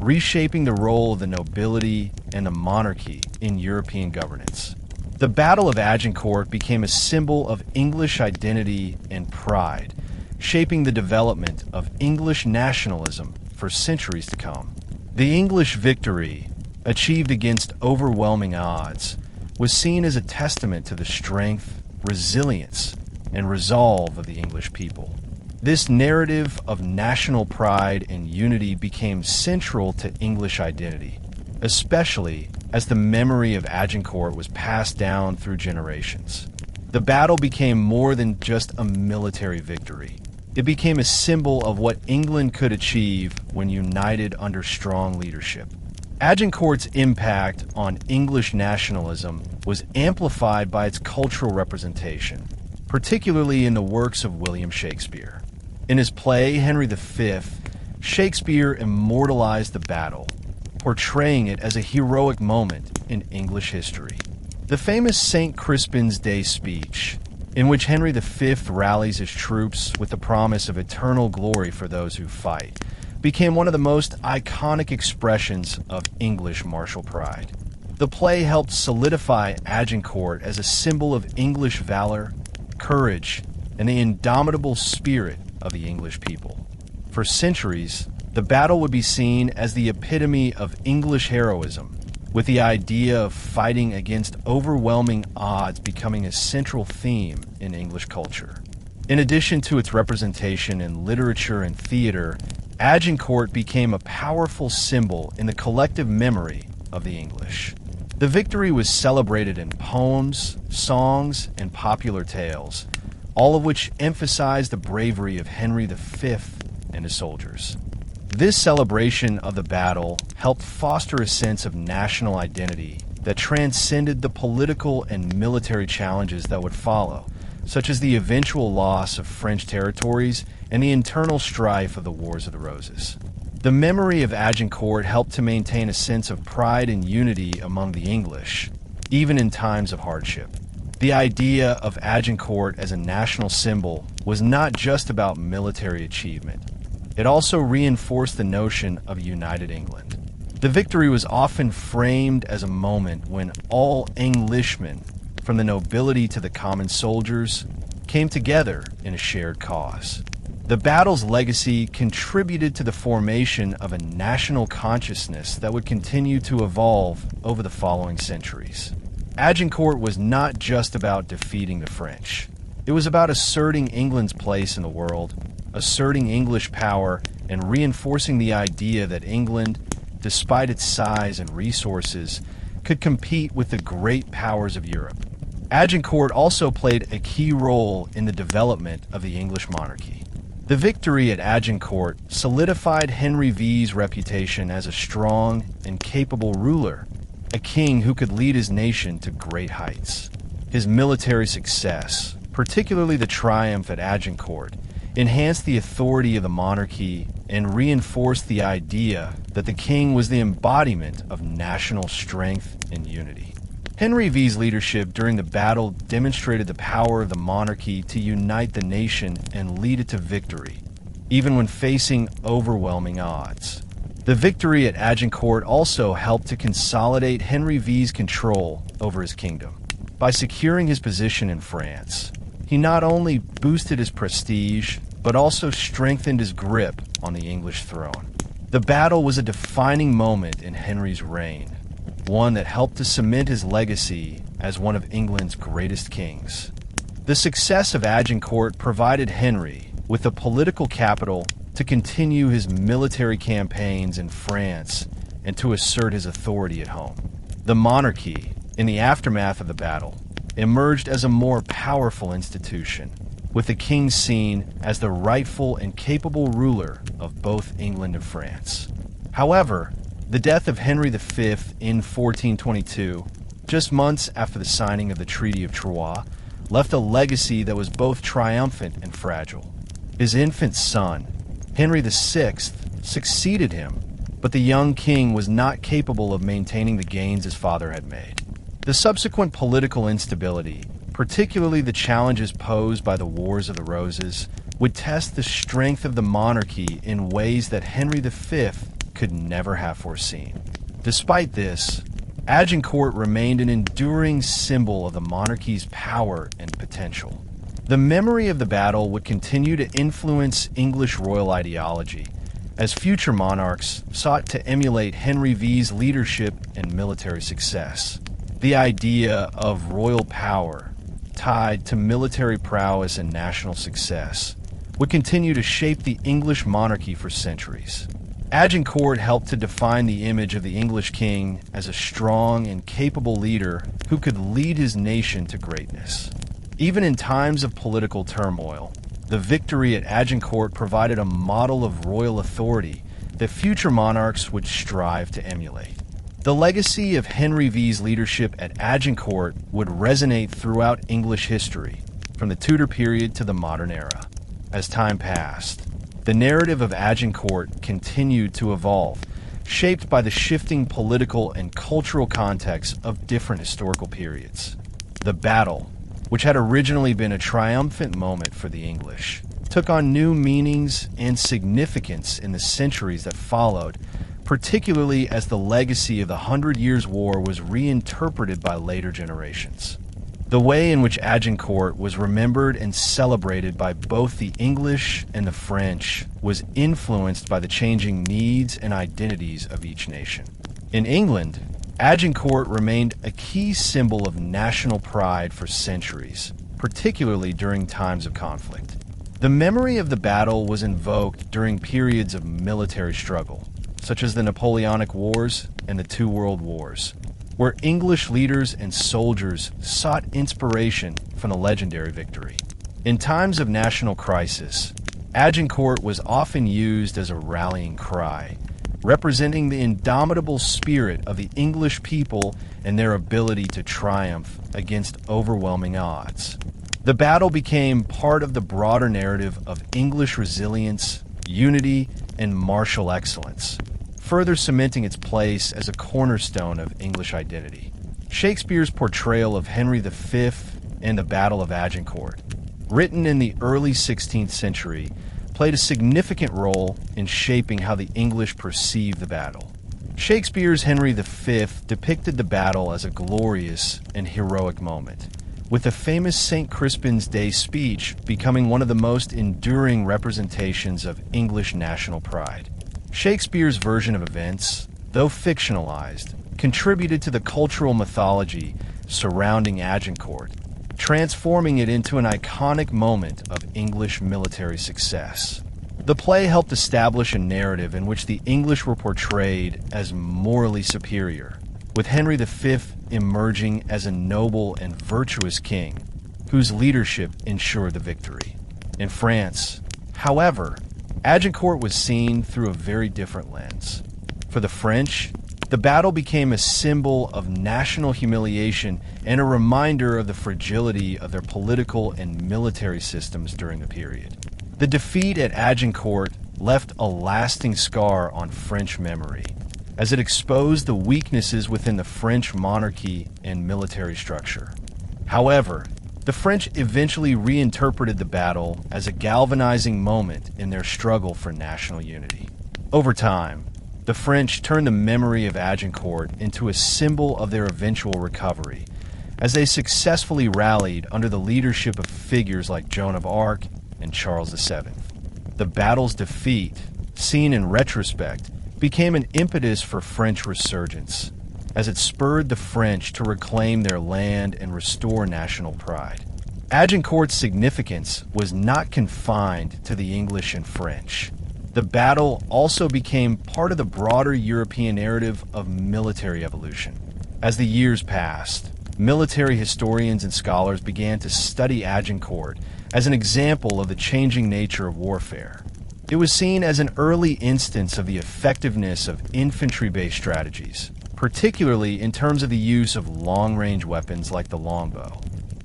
reshaping the role of the nobility and the monarchy in European governance. The Battle of Agincourt became a symbol of English identity and pride, shaping the development of English nationalism for centuries to come. The English victory, achieved against overwhelming odds, was seen as a testament to the strength, resilience, and resolve of the English people. This narrative of national pride and unity became central to English identity, especially as the memory of Agincourt was passed down through generations. The battle became more than just a military victory. It became a symbol of what England could achieve when united under strong leadership. Agincourt's impact on English nationalism was amplified by its cultural representation, particularly in the works of William Shakespeare. In his play, Henry V, Shakespeare immortalized the battle, portraying it as a heroic moment in English history. The famous St. Crispin's Day speech, in which Henry V rallies his troops with the promise of eternal glory for those who fight, became one of the most iconic expressions of English martial pride. The play helped solidify Agincourt as a symbol of English valor, courage, and the indomitable spirit of the English people. For centuries, the battle would be seen as the epitome of English heroism, with the idea of fighting against overwhelming odds becoming a central theme in English culture. In addition to its representation in literature and theater, Agincourt became a powerful symbol in the collective memory of the English. The victory was celebrated in poems, songs, and popular tales, all of which emphasized the bravery of Henry V and his soldiers. This celebration of the battle helped foster a sense of national identity that transcended the political and military challenges that would follow, such as the eventual loss of French territories and the internal strife of the Wars of the Roses. The memory of Agincourt helped to maintain a sense of pride and unity among the English, even in times of hardship. The idea of Agincourt as a national symbol was not just about military achievement. It also reinforced the notion of united England. The victory was often framed as a moment when all Englishmen, from the nobility to the common soldiers, came together in a shared cause. The battle's legacy contributed to the formation of a national consciousness that would continue to evolve over the following centuries. Agincourt was not just about defeating the French. It was about asserting England's place in the world, asserting English power, and reinforcing the idea that England, despite its size and resources, could compete with the great powers of Europe. Agincourt also played a key role in the development of the English monarchy. The victory at Agincourt solidified Henry V's reputation as a strong and capable ruler, a king who could lead his nation to great heights. His military success, particularly the triumph at Agincourt, enhanced the authority of the monarchy and reinforced the idea that the king was the embodiment of national strength and unity. Henry V's leadership during the battle demonstrated the power of the monarchy to unite the nation and lead it to victory, even when facing overwhelming odds. The victory at Agincourt also helped to consolidate Henry V's control over his kingdom. By securing his position in France, he not only boosted his prestige, but also strengthened his grip on the English throne. The battle was a defining moment in Henry's reign, one that helped to cement his legacy as one of England's greatest kings. The success of Agincourt provided Henry with the political capital to continue his military campaigns in France and to assert his authority at home. The monarchy, in the aftermath of the battle, emerged as a more powerful institution, with the king seen as the rightful and capable ruler of both England and France. However, the death of Henry V in 1422, just months after the signing of the Treaty of Troyes, left a legacy that was both triumphant and fragile. His infant son, Henry VI, succeeded him, but the young king was not capable of maintaining the gains his father had made. The subsequent political instability, particularly the challenges posed by the Wars of the Roses, would test the strength of the monarchy in ways that Henry V could never have foreseen. Despite this, Agincourt remained an enduring symbol of the monarchy's power and potential. The memory of the battle would continue to influence English royal ideology, as future monarchs sought to emulate Henry V's leadership and military success. The idea of royal power, tied to military prowess and national success, would continue to shape the English monarchy for centuries. Agincourt helped to define the image of the English king as a strong and capable leader who could lead his nation to greatness. Even in times of political turmoil, the victory at Agincourt provided a model of royal authority that future monarchs would strive to emulate. The legacy of Henry V's leadership at Agincourt would resonate throughout English history, from the Tudor period to the modern era. As time passed, the narrative of Agincourt continued to evolve, shaped by the shifting political and cultural context of different historical periods. The battle, which had originally been a triumphant moment for the English, took on new meanings and significance in the centuries that followed, particularly as the legacy of the 100 Years' War was reinterpreted by later generations. The way in which Agincourt was remembered and celebrated by both the English and the French was influenced by the changing needs and identities of each nation. In England, Agincourt remained a key symbol of national pride for centuries, particularly during times of conflict. The memory of the battle was invoked during periods of military struggle, such as the Napoleonic Wars and the Two World Wars, where English leaders and soldiers sought inspiration from the legendary victory. In times of national crisis, Agincourt was often used as a rallying cry, representing the indomitable spirit of the English people and their ability to triumph against overwhelming odds. The battle became part of the broader narrative of English resilience, unity, and martial excellence, further cementing its place as a cornerstone of English identity. Shakespeare's portrayal of Henry V and the Battle of Agincourt, written in the early 16th century, played a significant role in shaping how the English perceived the battle. Shakespeare's Henry V depicted the battle as a glorious and heroic moment, with the famous St. Crispin's Day speech becoming one of the most enduring representations of English national pride. Shakespeare's version of events, though fictionalized, contributed to the cultural mythology surrounding Agincourt, transforming it into an iconic moment of English military success. The play helped establish a narrative in which the English were portrayed as morally superior, with Henry V emerging as a noble and virtuous king whose leadership ensured the victory. In France, however, Agincourt was seen through a very different lens. For the French, the battle became a symbol of national humiliation and a reminder of the fragility of their political and military systems during the period. The defeat at Agincourt left a lasting scar on French memory, as it exposed the weaknesses within the French monarchy and military structure. However, the French eventually reinterpreted the battle as a galvanizing moment in their struggle for national unity. Over time, the French turned the memory of Agincourt into a symbol of their eventual recovery, as they successfully rallied under the leadership of figures like Joan of Arc and Charles VII. The battle's defeat, seen in retrospect, became an impetus for French resurgence, as it spurred the French to reclaim their land and restore national pride. Agincourt's significance was not confined to the English and French. The battle also became part of the broader European narrative of military evolution. As the years passed, military historians and scholars began to study Agincourt as an example of the changing nature of warfare. It was seen as an early instance of the effectiveness of infantry-based strategies, particularly in terms of the use of long-range weapons like the longbow.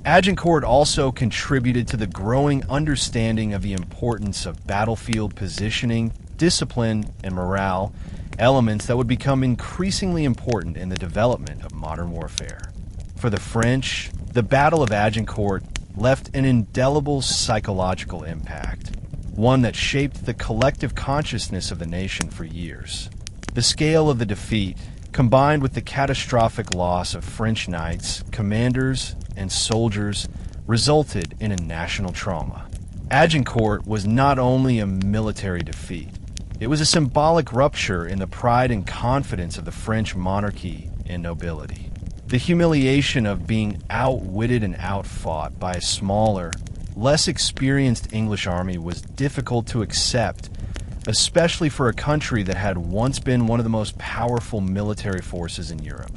Agincourt also contributed to the growing understanding of the importance of battlefield positioning, discipline, and morale, elements that would become increasingly important in the development of modern warfare. For the French, the Battle of Agincourt left an indelible psychological impact, one that shaped the collective consciousness of the nation for years. The scale of the defeat, combined with the catastrophic loss of French knights, commanders, and soldiers, resulted in a national trauma. Agincourt was not only a military defeat, it was a symbolic rupture in the pride and confidence of the French monarchy and nobility. The humiliation of being outwitted and outfought by a smaller, less experienced English army was difficult to accept, especially for a country that had once been one of the most powerful military forces in Europe.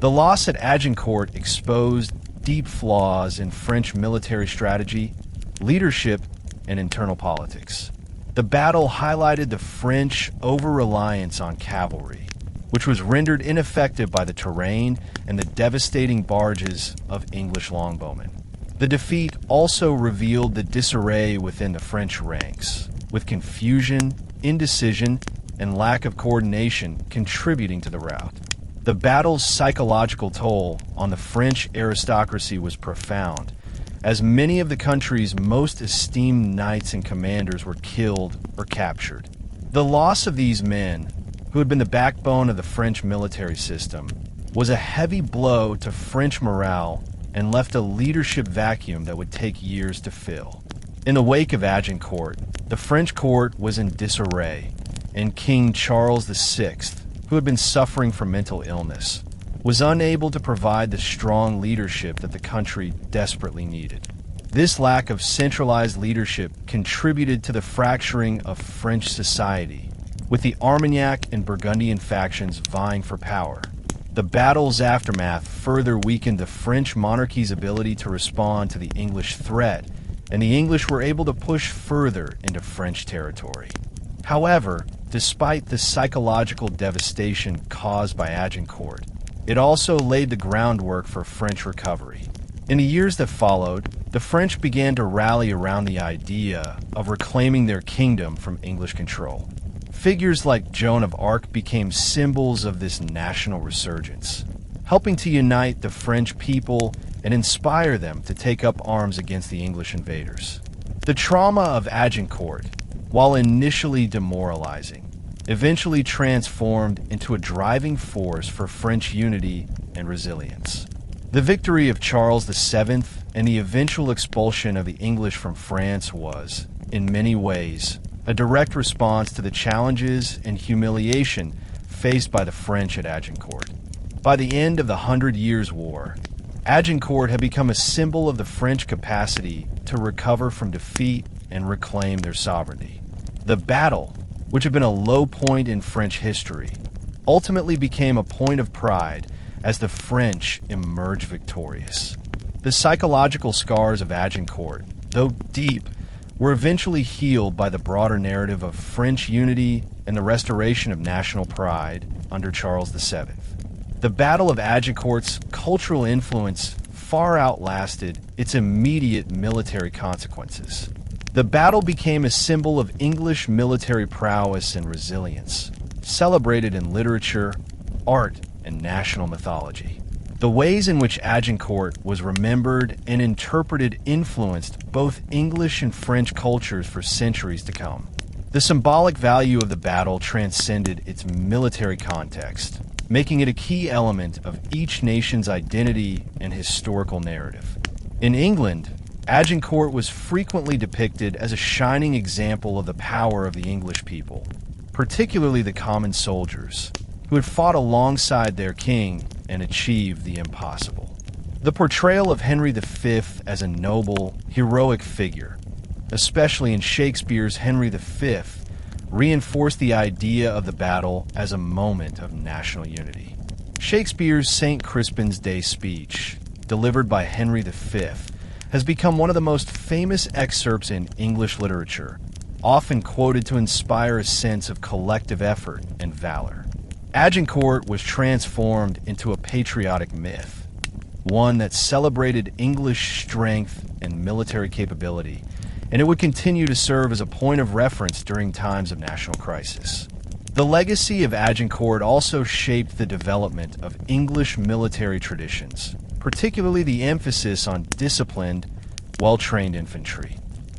The loss at Agincourt exposed deep flaws in French military strategy, leadership, and internal politics. The battle highlighted the French over-reliance on cavalry, which was rendered ineffective by the terrain and the devastating barges of English longbowmen. The defeat also revealed the disarray within the French ranks, with confusion, indecision, and lack of coordination contributing to the rout. The battle's psychological toll on the French aristocracy was profound, as many of the country's most esteemed knights and commanders were killed or captured. The loss of these men, who had been the backbone of the French military system, was a heavy blow to French morale and left a leadership vacuum that would take years to fill. In the wake of Agincourt, the French court was in disarray, and King Charles VI, who had been suffering from mental illness, was unable to provide the strong leadership that the country desperately needed. This lack of centralized leadership contributed to the fracturing of French society, with the Armagnac and Burgundian factions vying for power. The battle's aftermath further weakened the French monarchy's ability to respond to the English threat, and the English were able to push further into French territory. However, despite the psychological devastation caused by Agincourt, it also laid the groundwork for French recovery. In the years that followed, the French began to rally around the idea of reclaiming their kingdom from English control. Figures like Joan of Arc became symbols of this national resurgence, helping to unite the French people and inspire them to take up arms against the English invaders. The trauma of Agincourt, while initially demoralizing, eventually transformed into a driving force for French unity and resilience. The victory of Charles VII and the eventual expulsion of the English from France was, in many ways, a direct response to the challenges and humiliation faced by the French at Agincourt. By the end of the 100 Years' War, Agincourt had become a symbol of the French capacity to recover from defeat and reclaim their sovereignty. The battle, which had been a low point in French history, ultimately became a point of pride as the French emerged victorious. The psychological scars of Agincourt, though deep, were eventually healed by the broader narrative of French unity and the restoration of national pride under Charles VII. The Battle of Agincourt's cultural influence far outlasted its immediate military consequences. The battle became a symbol of English military prowess and resilience, celebrated in literature, art, and national mythology. The ways in which Agincourt was remembered and interpreted influenced both English and French cultures for centuries to come. The symbolic value of the battle transcended its military context, making it a key element of each nation's identity and historical narrative. In England, Agincourt was frequently depicted as a shining example of the power of the English people, particularly the common soldiers. who had fought alongside their king and achieved the impossible. The portrayal of Henry V as a noble, heroic figure, especially in Shakespeare's Henry V, reinforced the idea of the battle as a moment of national unity. Shakespeare's St. Crispin's Day speech, delivered by Henry V, has become one of the most famous excerpts in English literature, often quoted to inspire a sense of collective effort and valor. Agincourt was transformed into a patriotic myth, one that celebrated English strength and military capability, and it would continue to serve as a point of reference during times of national crisis. The legacy of Agincourt also shaped the development of English military traditions, particularly the emphasis on disciplined, well-trained infantry.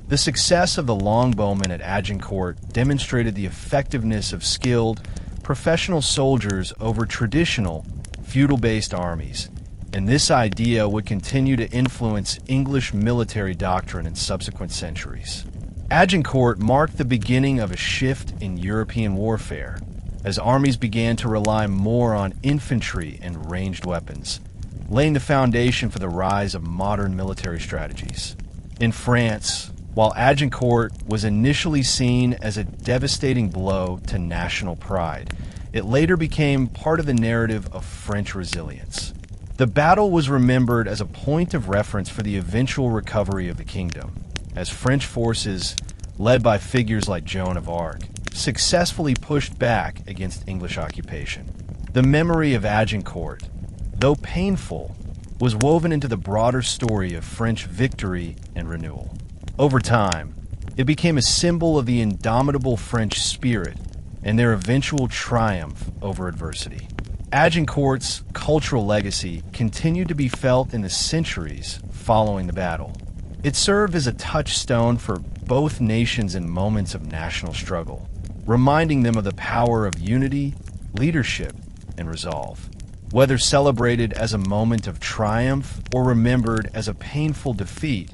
The success of the longbowmen at Agincourt demonstrated the effectiveness of skilled, professional soldiers over traditional, feudal-based armies, and this idea would continue to influence English military doctrine in subsequent centuries. Agincourt marked the beginning of a shift in European warfare, as armies began to rely more on infantry and ranged weapons, laying the foundation for the rise of modern military strategies. In France, while Agincourt was initially seen as a devastating blow to national pride, it later became part of the narrative of French resilience. The battle was remembered as a point of reference for the eventual recovery of the kingdom, as French forces, led by figures like Joan of Arc, successfully pushed back against English occupation. The memory of Agincourt, though painful, was woven into the broader story of French victory and renewal. Over time, it became a symbol of the indomitable French spirit and their eventual triumph over adversity. Agincourt's cultural legacy continued to be felt in the centuries following the battle. It served as a touchstone for both nations in moments of national struggle, reminding them of the power of unity, leadership, and resolve. Whether celebrated as a moment of triumph or remembered as a painful defeat,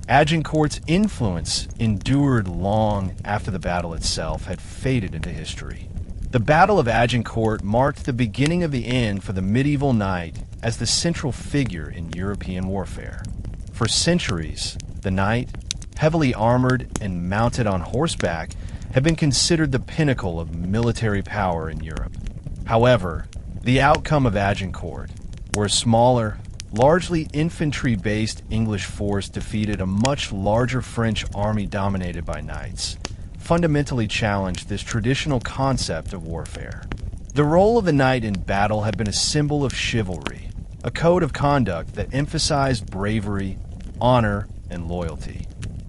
Agincourt's influence endured long after the battle itself had faded into history. The Battle of Agincourt marked the beginning of the end for the medieval knight as the central figure in European warfare. For centuries, the knight, heavily armored and mounted on horseback, had been considered the pinnacle of military power in Europe. However, the outcome of Agincourt, where a smaller, largely infantry-based English force defeated a much larger French army dominated by knights, fundamentally challenged this traditional concept of warfare. The role of the knight in battle had been a symbol of chivalry, a code of conduct that emphasized bravery, honor, and loyalty.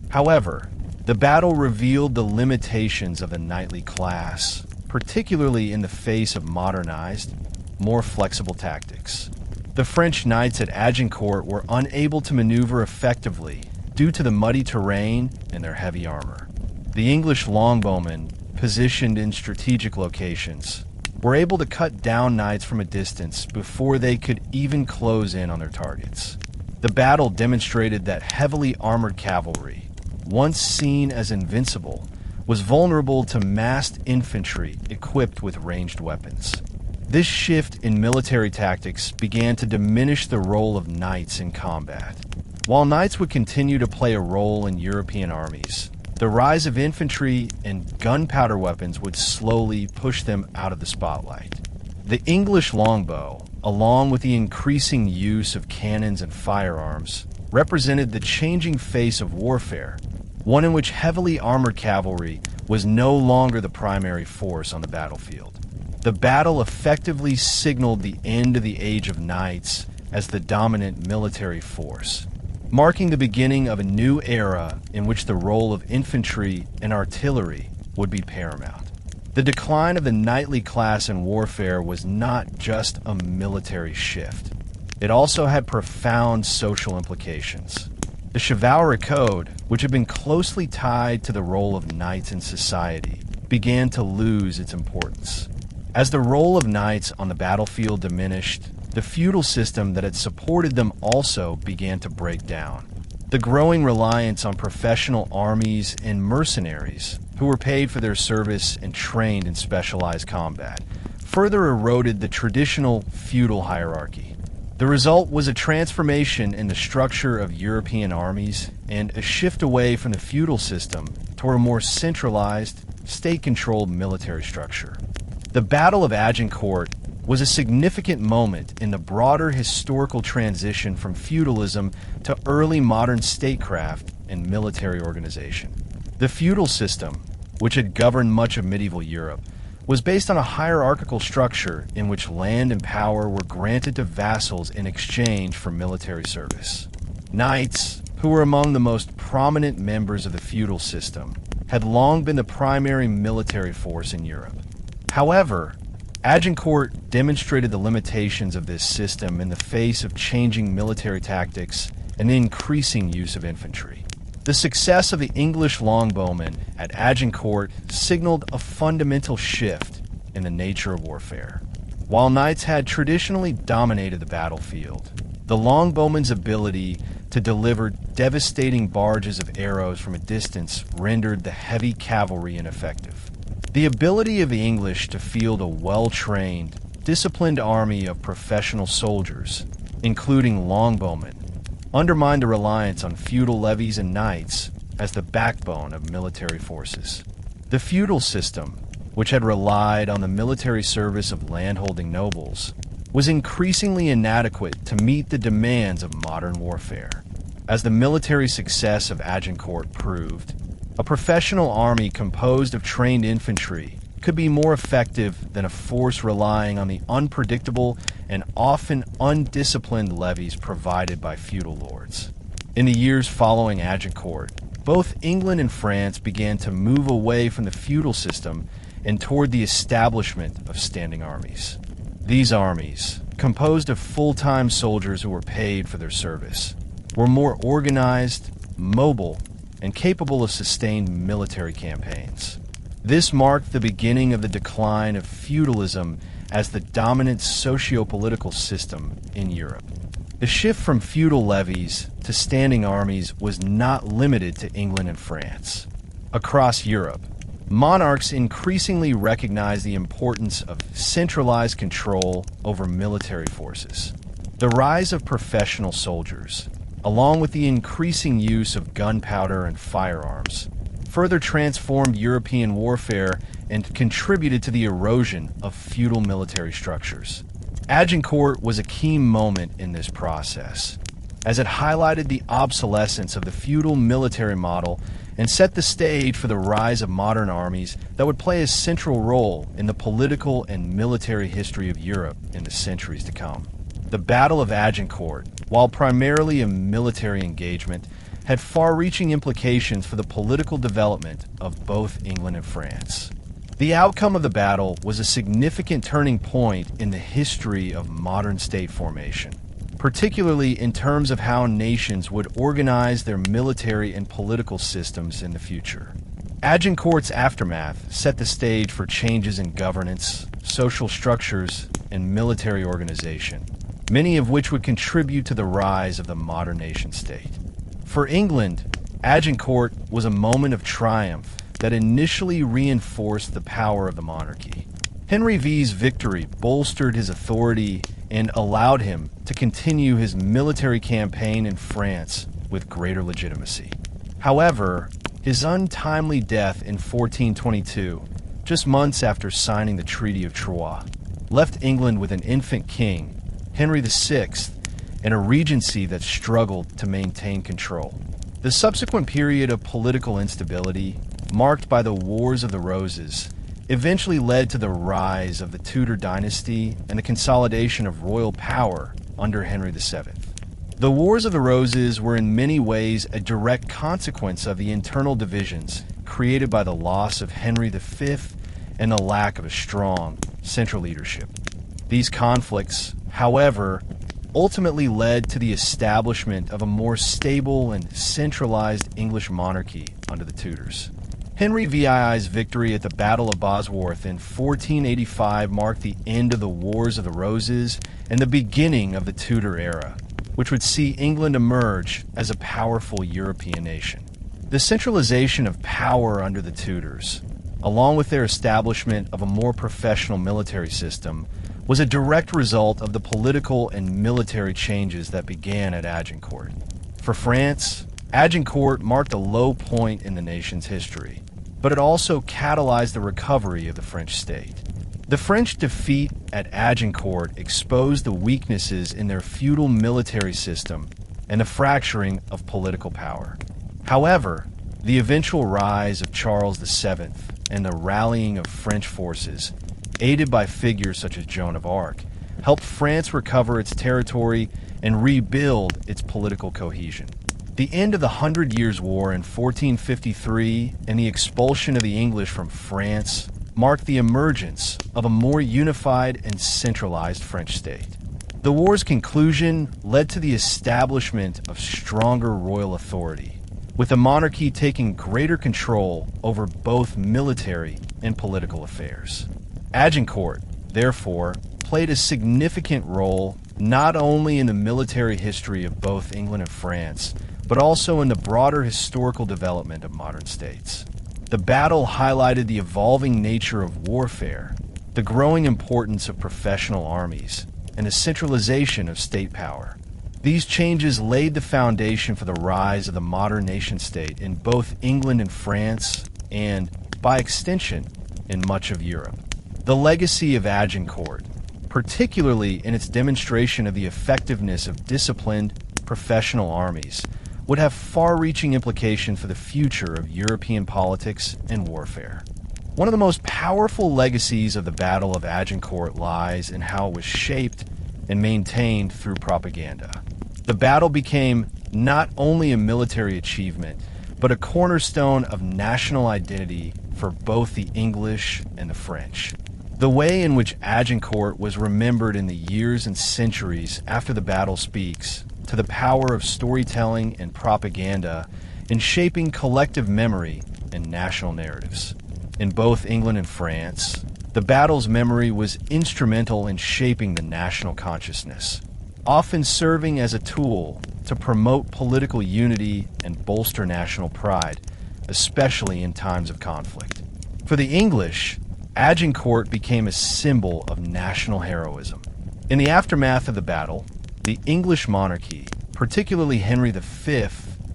However, the battle revealed the limitations of the knightly class, particularly in the face of modernized, more flexible tactics. The French knights at Agincourt were unable to maneuver effectively due to the muddy terrain and their heavy armor. The English longbowmen, positioned in strategic locations, were able to cut down knights from a distance before they could even close in on their targets. The battle demonstrated that heavily armored cavalry, once seen as invincible, was vulnerable to massed infantry equipped with ranged weapons. This shift in military tactics began to diminish the role of knights in combat. While knights would continue to play a role in European armies, the rise of infantry and gunpowder weapons would slowly push them out of the spotlight. The English longbow, along with the increasing use of cannons and firearms, represented the changing face of warfare, one in which heavily armored cavalry was no longer the primary force on the battlefield. The battle effectively signaled the end of the Age of Knights as the dominant military force, marking the beginning of a new era in which the role of infantry and artillery would be paramount. The decline of the knightly class in warfare was not just a military shift. It also had profound social implications. The chivalric code, which had been closely tied to the role of knights in society, began to lose its importance. As the role of knights on the battlefield diminished, the feudal system that had supported them also began to break down. The growing reliance on professional armies and mercenaries, who were paid for their service and trained in specialized combat, further eroded the traditional feudal hierarchy. The result was a transformation in the structure of European armies and a shift away from the feudal system toward a more centralized, state-controlled military structure. The Battle of Agincourt was a significant moment in the broader historical transition from feudalism to early modern statecraft and military organization. The feudal system, which had governed much of medieval Europe, was based on a hierarchical structure in which land and power were granted to vassals in exchange for military service. Knights, who were among the most prominent members of the feudal system, had long been the primary military force in Europe. However, Agincourt demonstrated the limitations of this system in the face of changing military tactics and the increasing use of infantry. The success of the English longbowmen at Agincourt signaled a fundamental shift in the nature of warfare. While knights had traditionally dominated the battlefield, the longbowmen's ability to deliver devastating barrages of arrows from a distance rendered the heavy cavalry ineffective. The ability of the English to field a well-trained, disciplined army of professional soldiers, including longbowmen, undermined the reliance on feudal levies and knights as the backbone of military forces. The feudal system, which had relied on the military service of landholding nobles, was increasingly inadequate to meet the demands of modern warfare. As the military success of Agincourt proved, a professional army composed of trained infantry could be more effective than a force relying on the unpredictable and often undisciplined levies provided by feudal lords. In the years following Agincourt, both England and France began to move away from the feudal system and toward the establishment of standing armies. These armies, composed of full-time soldiers who were paid for their service, were more organized, mobile, and capable of sustained military campaigns. This marked the beginning of the decline of feudalism as the dominant socio-political system in Europe. The shift from feudal levies to standing armies was not limited to England and France. Across Europe, monarchs increasingly recognized the importance of centralized control over military forces. The rise of professional soldiers, along with the increasing use of gunpowder and firearms, further transformed European warfare and contributed to the erosion of feudal military structures. Agincourt was a key moment in this process, as it highlighted the obsolescence of the feudal military model and set the stage for the rise of modern armies that would play a central role in the political and military history of Europe in the centuries to come. The Battle of Agincourt, while primarily a military engagement, had far-reaching implications for the political development of both England and France. The outcome of the battle was a significant turning point in the history of modern state formation, particularly in terms of how nations would organize their military and political systems in the future. Agincourt's aftermath set the stage for changes in governance, social structures, and military organization, many of which would contribute to the rise of the modern nation-state. For England, Agincourt was a moment of triumph that initially reinforced the power of the monarchy. Henry V's victory bolstered his authority and allowed him to continue his military campaign in France with greater legitimacy. However, his untimely death in 1422, just months after signing the Treaty of Troyes, left England with an infant king, Henry VI, and a regency that struggled to maintain control. The subsequent period of political instability, marked by the Wars of the Roses, eventually led to the rise of the Tudor dynasty and the consolidation of royal power under Henry VII. The Wars of the Roses were in many ways a direct consequence of the internal divisions created by the loss of Henry V and the lack of a strong central leadership. These conflicts, however, ultimately led to the establishment of a more stable and centralized English monarchy under the Tudors. Henry VII's victory at the Battle of Bosworth in 1485 marked the end of the Wars of the Roses and the beginning of the Tudor era, which would see England emerge as a powerful European nation. The centralization of power under the Tudors, along with their establishment of a more professional military system, was a direct result of the political and military changes that began at Agincourt. For France, Agincourt marked a low point in the nation's history, but it also catalyzed the recovery of the French state. The French defeat at Agincourt exposed the weaknesses in their feudal military system and the fracturing of political power. However, the eventual rise of Charles VII and the rallying of French forces, aided by figures such as Joan of Arc, helped France recover its territory and rebuild its political cohesion. The end of the Hundred Years' War in 1453 and the expulsion of the English from France marked the emergence of a more unified and centralized French state. The war's conclusion led to the establishment of stronger royal authority, with the monarchy taking greater control over both military and political affairs. Agincourt, therefore, played a significant role not only in the military history of both England and France, but also in the broader historical development of modern states. The battle highlighted the evolving nature of warfare, the growing importance of professional armies, and the centralization of state power. These changes laid the foundation for the rise of the modern nation-state in both England and France, and, by extension, in much of Europe. The legacy of Agincourt, particularly in its demonstration of the effectiveness of disciplined, professional armies, would have far-reaching implications for the future of European politics and warfare. One of the most powerful legacies of the Battle of Agincourt lies in how it was shaped and maintained through propaganda. The battle became not only a military achievement, but a cornerstone of national identity for both the English and the French. The way in which Agincourt was remembered in the years and centuries after the battle speaks to the power of storytelling and propaganda in shaping collective memory and national narratives. In both England and France, the battle's memory was instrumental in shaping the national consciousness, often serving as a tool to promote political unity and bolster national pride, especially in times of conflict. For the English, Agincourt became a symbol of national heroism. In the aftermath of the battle, the English monarchy, particularly Henry V,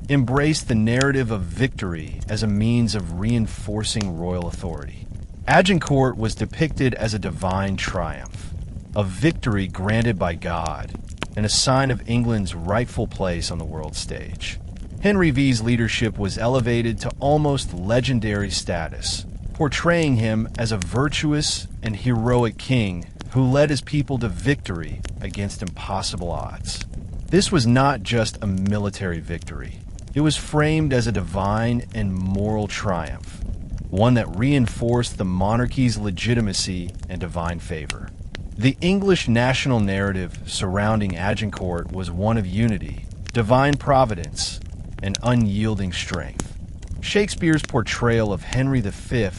embraced the narrative of victory as a means of reinforcing royal authority. Agincourt was depicted as a divine triumph, a victory granted by God, and a sign of England's rightful place on the world stage. Henry V's leadership was elevated to almost legendary status, portraying him as a virtuous and heroic king who led his people to victory against impossible odds. This was not just a military victory. It was framed as a divine and moral triumph, one that reinforced the monarchy's legitimacy and divine favor. The English national narrative surrounding Agincourt was one of unity, divine providence, and unyielding strength. Shakespeare's portrayal of Henry V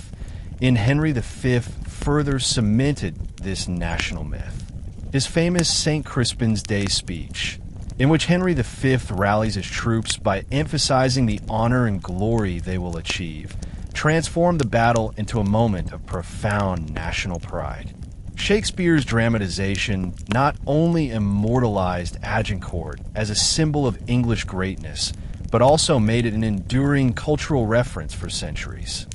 in Henry V further cemented this national myth. His famous St. Crispin's Day speech, in which Henry V rallies his troops by emphasizing the honor and glory they will achieve, transformed the battle into a moment of profound national pride. Shakespeare's dramatization not only immortalized Agincourt as a symbol of English greatness, but also made it an enduring cultural reference for centuries.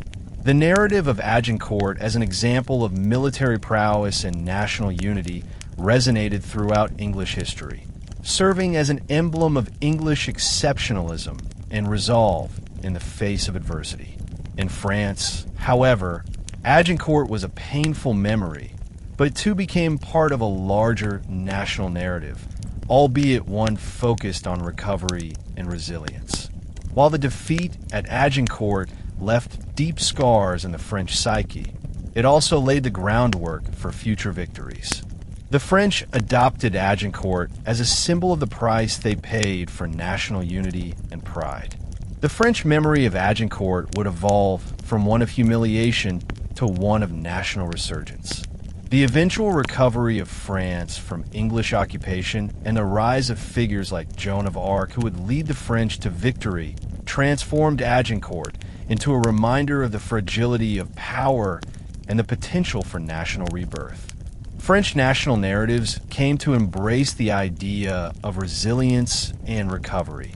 The narrative of Agincourt as an example of military prowess and national unity resonated throughout English history, serving as an emblem of English exceptionalism and resolve in the face of adversity. In France, however, Agincourt was a painful memory, but it too became part of a larger national narrative, albeit one focused on recovery and resilience. While the defeat at Agincourt left deep scars in the French psyche, it also laid the groundwork for future victories. The French adopted Agincourt as a symbol of the price they paid for national unity and pride. The French memory of Agincourt would evolve from one of humiliation to one of national resurgence. The eventual recovery of France from English occupation and the rise of figures like Joan of Arc, who would lead the French to victory, transformed Agincourt into a reminder of the fragility of power and the potential for national rebirth. French national narratives came to embrace the idea of resilience and recovery,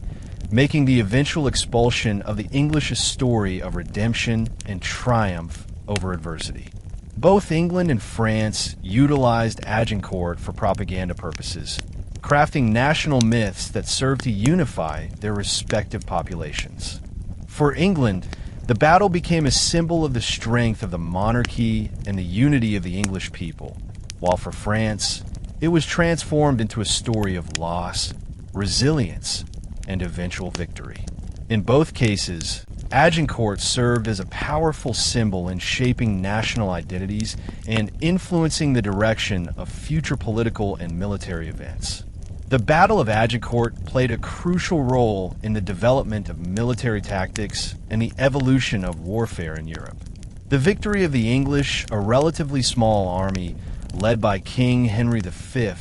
making the eventual expulsion of the English a story of redemption and triumph over adversity. Both England and France utilized Agincourt for propaganda purposes, crafting national myths that served to unify their respective populations. For England, the battle became a symbol of the strength of the monarchy and the unity of the English people, while for France, it was transformed into a story of loss, resilience, and eventual victory. In both cases, Agincourt served as a powerful symbol in shaping national identities and influencing the direction of future political and military events. The Battle of Agincourt played a crucial role in the development of military tactics and the evolution of warfare in Europe. The victory of the English, a relatively small army led by King Henry V,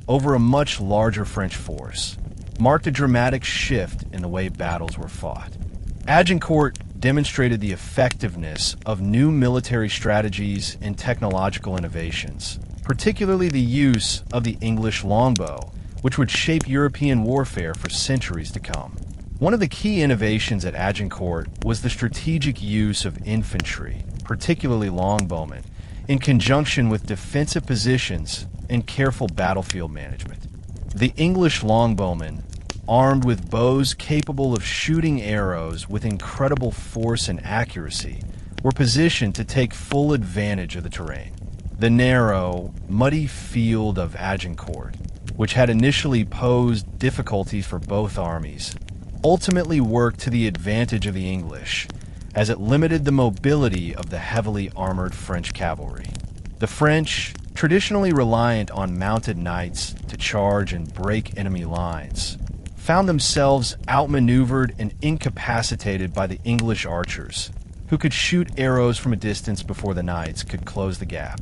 over a much larger French force, marked a dramatic shift in the way battles were fought. Agincourt demonstrated the effectiveness of new military strategies and technological innovations, particularly the use of the English longbow, which would shape European warfare for centuries to come. One of the key innovations at Agincourt was the strategic use of infantry, particularly longbowmen, in conjunction with defensive positions and careful battlefield management. The English longbowmen, armed with bows capable of shooting arrows with incredible force and accuracy, were positioned to take full advantage of the terrain. The narrow, muddy field of Agincourt, which had initially posed difficulties for both armies, ultimately worked to the advantage of the English, as it limited the mobility of the heavily armored French cavalry. The French, traditionally reliant on mounted knights to charge and break enemy lines, found themselves outmaneuvered and incapacitated by the English archers, who could shoot arrows from a distance before the knights could close the gap.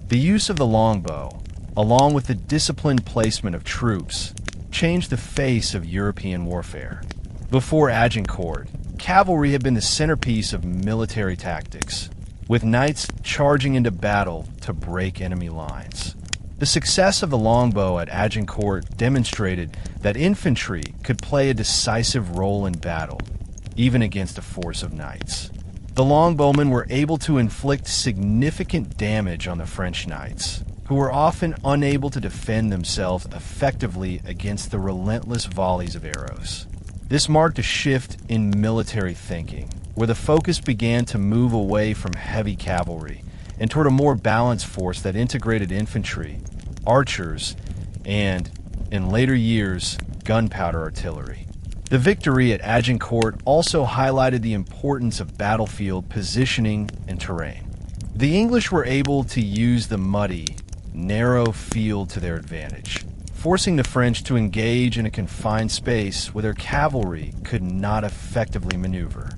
The use of the longbow, along with the disciplined placement of troops, changed the face of European warfare. Before Agincourt, cavalry had been the centerpiece of military tactics, with knights charging into battle to break enemy lines. The success of the longbow at Agincourt demonstrated that infantry could play a decisive role in battle, even against a force of knights. The longbowmen were able to inflict significant damage on the French knights, who were often unable to defend themselves effectively against the relentless volleys of arrows. This marked a shift in military thinking, where the focus began to move away from heavy cavalry and toward a more balanced force that integrated infantry, archers, and, in later years, gunpowder artillery. The victory at Agincourt also highlighted the importance of battlefield positioning and terrain. The English were able to use the muddy, narrow field to their advantage, forcing the French to engage in a confined space where their cavalry could not effectively maneuver.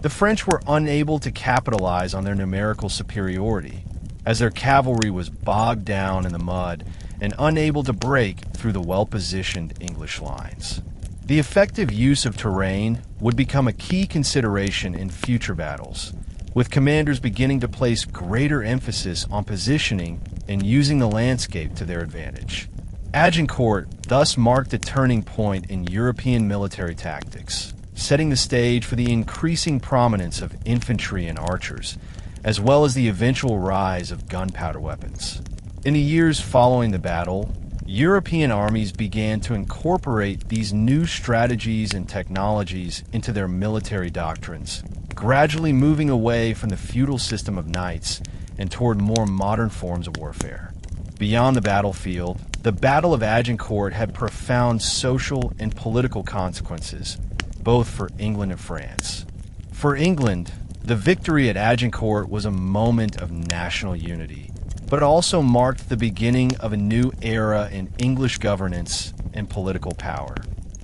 The French were unable to capitalize on their numerical superiority, as their cavalry was bogged down in the mud and unable to break through the well-positioned English lines. The effective use of terrain would become a key consideration in future battles, with commanders beginning to place greater emphasis on positioning and using the landscape to their advantage. Agincourt thus marked a turning point in European military tactics, setting the stage for the increasing prominence of infantry and archers, as well as the eventual rise of gunpowder weapons. In the years following the battle, European armies began to incorporate these new strategies and technologies into their military doctrines, gradually moving away from the feudal system of knights and toward more modern forms of warfare. Beyond the battlefield, the Battle of Agincourt had profound social and political consequences, both for England and France. For England, the victory at Agincourt was a moment of national unity, but it also marked the beginning of a new era in English governance and political power.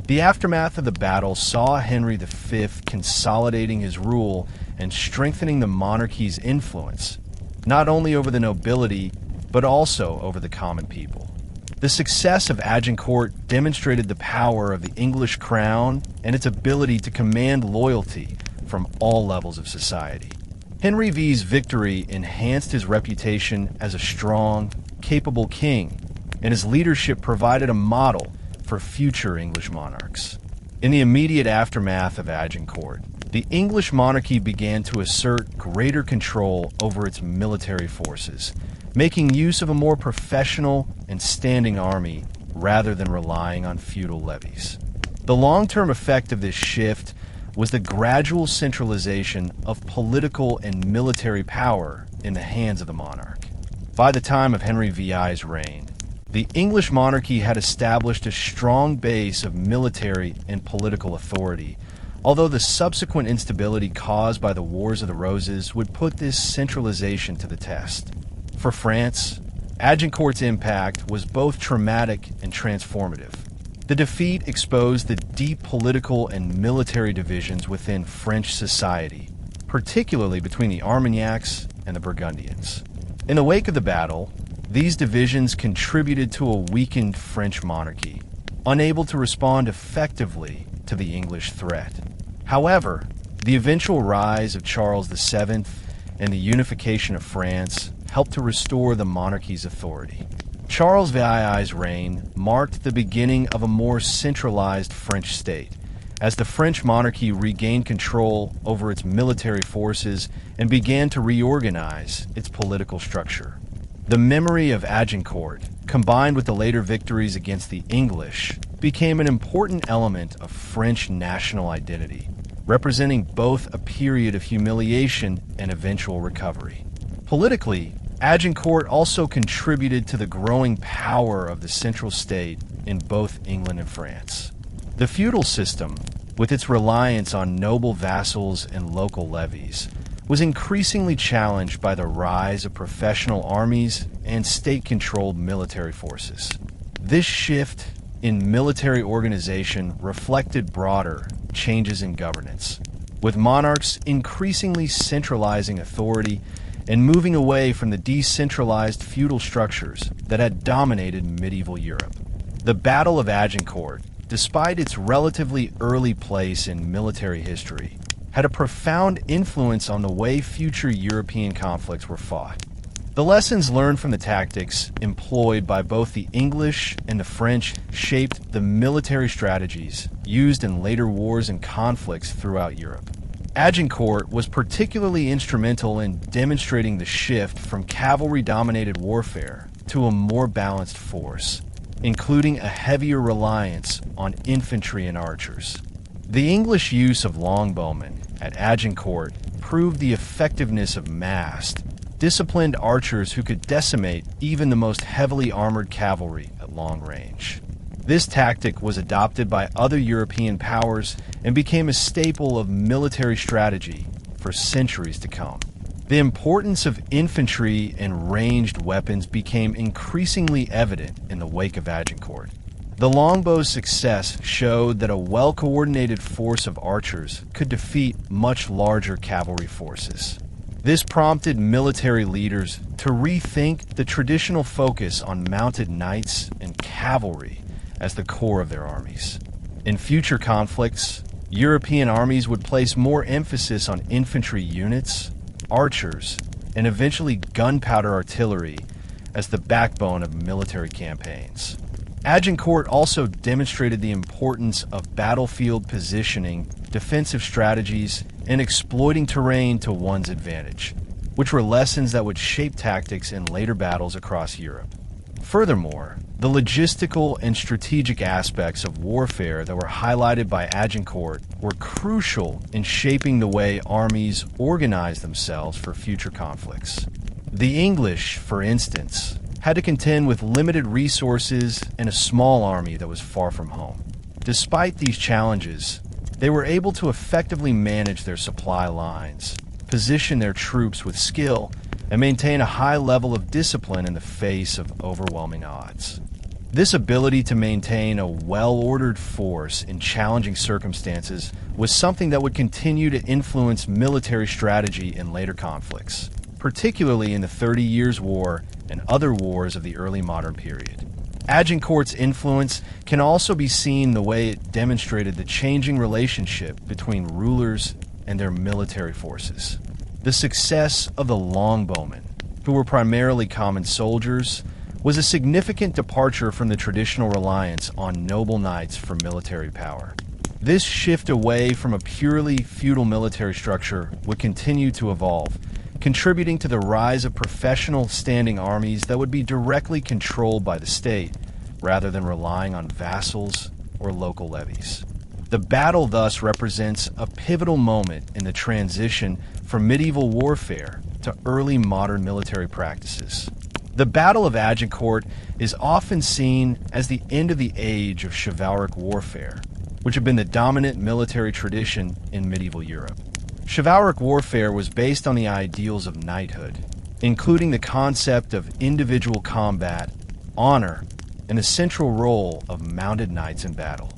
The aftermath of the battle saw Henry V consolidating his rule and strengthening the monarchy's influence, not only over the nobility, but also over the common people. The success of Agincourt demonstrated the power of the English crown and its ability to command loyalty from all levels of society. Henry V's victory enhanced his reputation as a strong, capable king, and his leadership provided a model for future English monarchs. In the immediate aftermath of Agincourt, the English monarchy began to assert greater control over its military forces, making use of a more professional and standing army rather than relying on feudal levies. The long-term effect of this shift was the gradual centralization of political and military power in the hands of the monarch. By the time of Henry VI's reign, the English monarchy had established a strong base of military and political authority, although the subsequent instability caused by the Wars of the Roses would put this centralization to the test. For France, Agincourt's impact was both traumatic and transformative. The defeat exposed the deep political and military divisions within French society, particularly between the Armagnacs and the Burgundians. In the wake of the battle, these divisions contributed to a weakened French monarchy, unable to respond effectively to the English threat. However, the eventual rise of Charles VII and the unification of France helped to restore the monarchy's authority. Charles VI's reign marked the beginning of a more centralized French state, as the French monarchy regained control over its military forces and began to reorganize its political structure. The memory of Agincourt, combined with the later victories against the English, became an important element of French national identity, representing both a period of humiliation and eventual recovery. Politically, Agincourt also contributed to the growing power of the central state in both England and France. The feudal system, with its reliance on noble vassals and local levies, was increasingly challenged by the rise of professional armies and state-controlled military forces. This shift in military organization reflected broader changes in governance, with monarchs increasingly centralizing authority and moving away from the decentralized feudal structures that had dominated medieval Europe. The Battle of Agincourt, despite its relatively early place in military history, had a profound influence on the way future European conflicts were fought. The lessons learned from the tactics employed by both the English and the French shaped the military strategies used in later wars and conflicts throughout Europe. Agincourt was particularly instrumental in demonstrating the shift from cavalry-dominated warfare to a more balanced force, including a heavier reliance on infantry and archers. The English use of longbowmen at Agincourt proved the effectiveness of massed, disciplined archers who could decimate even the most heavily armored cavalry at long range. This tactic was adopted by other European powers and became a staple of military strategy for centuries to come. The importance of infantry and ranged weapons became increasingly evident in the wake of Agincourt. The longbow's success showed that a well-coordinated force of archers could defeat much larger cavalry forces. This prompted military leaders to rethink the traditional focus on mounted knights and cavalry as the core of their armies. In future conflicts, European armies would place more emphasis on infantry units, archers, and eventually gunpowder artillery as the backbone of military campaigns. Agincourt also demonstrated the importance of battlefield positioning, defensive strategies, and exploiting terrain to one's advantage, which were lessons that would shape tactics in later battles across Europe. Furthermore, the logistical and strategic aspects of warfare that were highlighted by Agincourt were crucial in shaping the way armies organized themselves for future conflicts. The English, for instance, had to contend with limited resources and a small army that was far from home. Despite these challenges, they were able to effectively manage their supply lines, position their troops with skill, and maintain a high level of discipline in the face of overwhelming odds. This ability to maintain a well-ordered force in challenging circumstances was something that would continue to influence military strategy in later conflicts, particularly in the 30 Years' War and other wars of the early modern period. Agincourt's influence can also be seen the way it demonstrated the changing relationship between rulers and their military forces. The success of the Longbowmen, who were primarily common soldiers, was a significant departure from the traditional reliance on noble knights for military power. This shift away from a purely feudal military structure would continue to evolve, contributing to the rise of professional standing armies that would be directly controlled by the state, rather than relying on vassals or local levies. The battle thus represents a pivotal moment in the transition from medieval warfare to early modern military practices. The Battle of Agincourt is often seen as the end of the age of chivalric warfare, which had been the dominant military tradition in medieval Europe. Chivalric warfare was based on the ideals of knighthood, including the concept of individual combat, honor, and the central role of mounted knights in battle.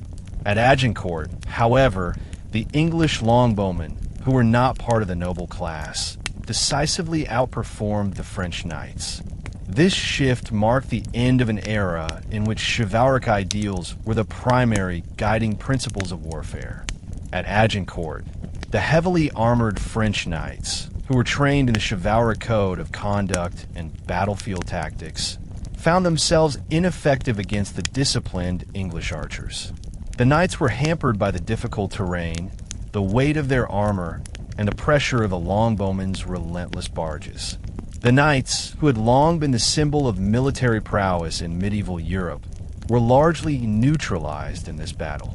At Agincourt, however, the English longbowmen, who were not part of the noble class, decisively outperformed the French knights. This shift marked the end of an era in which chivalric ideals were the primary guiding principles of warfare. At Agincourt, the heavily armored French knights, who were trained in the chivalric code of conduct and battlefield tactics, found themselves ineffective against the disciplined English archers. The knights were hampered by the difficult terrain, the weight of their armor, and the pressure of the longbowmen's relentless barges. The knights, who had long been the symbol of military prowess in medieval Europe, were largely neutralized in this battle.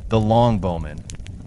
The longbowmen,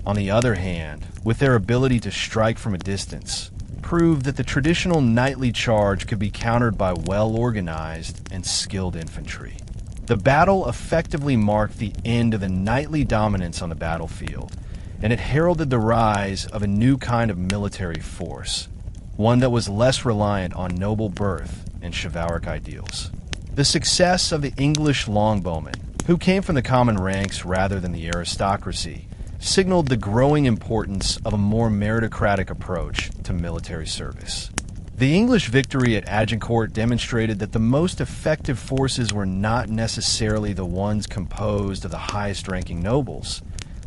on the other hand, with their ability to strike from a distance, proved that the traditional knightly charge could be countered by well-organized and skilled infantry. The battle effectively marked the end of the knightly dominance on the battlefield, and it heralded the rise of a new kind of military force, one that was less reliant on noble birth and chivalric ideals. The success of the English longbowmen, who came from the common ranks rather than the aristocracy, signaled the growing importance of a more meritocratic approach to military service. The English victory at Agincourt demonstrated that the most effective forces were not necessarily the ones composed of the highest-ranking nobles,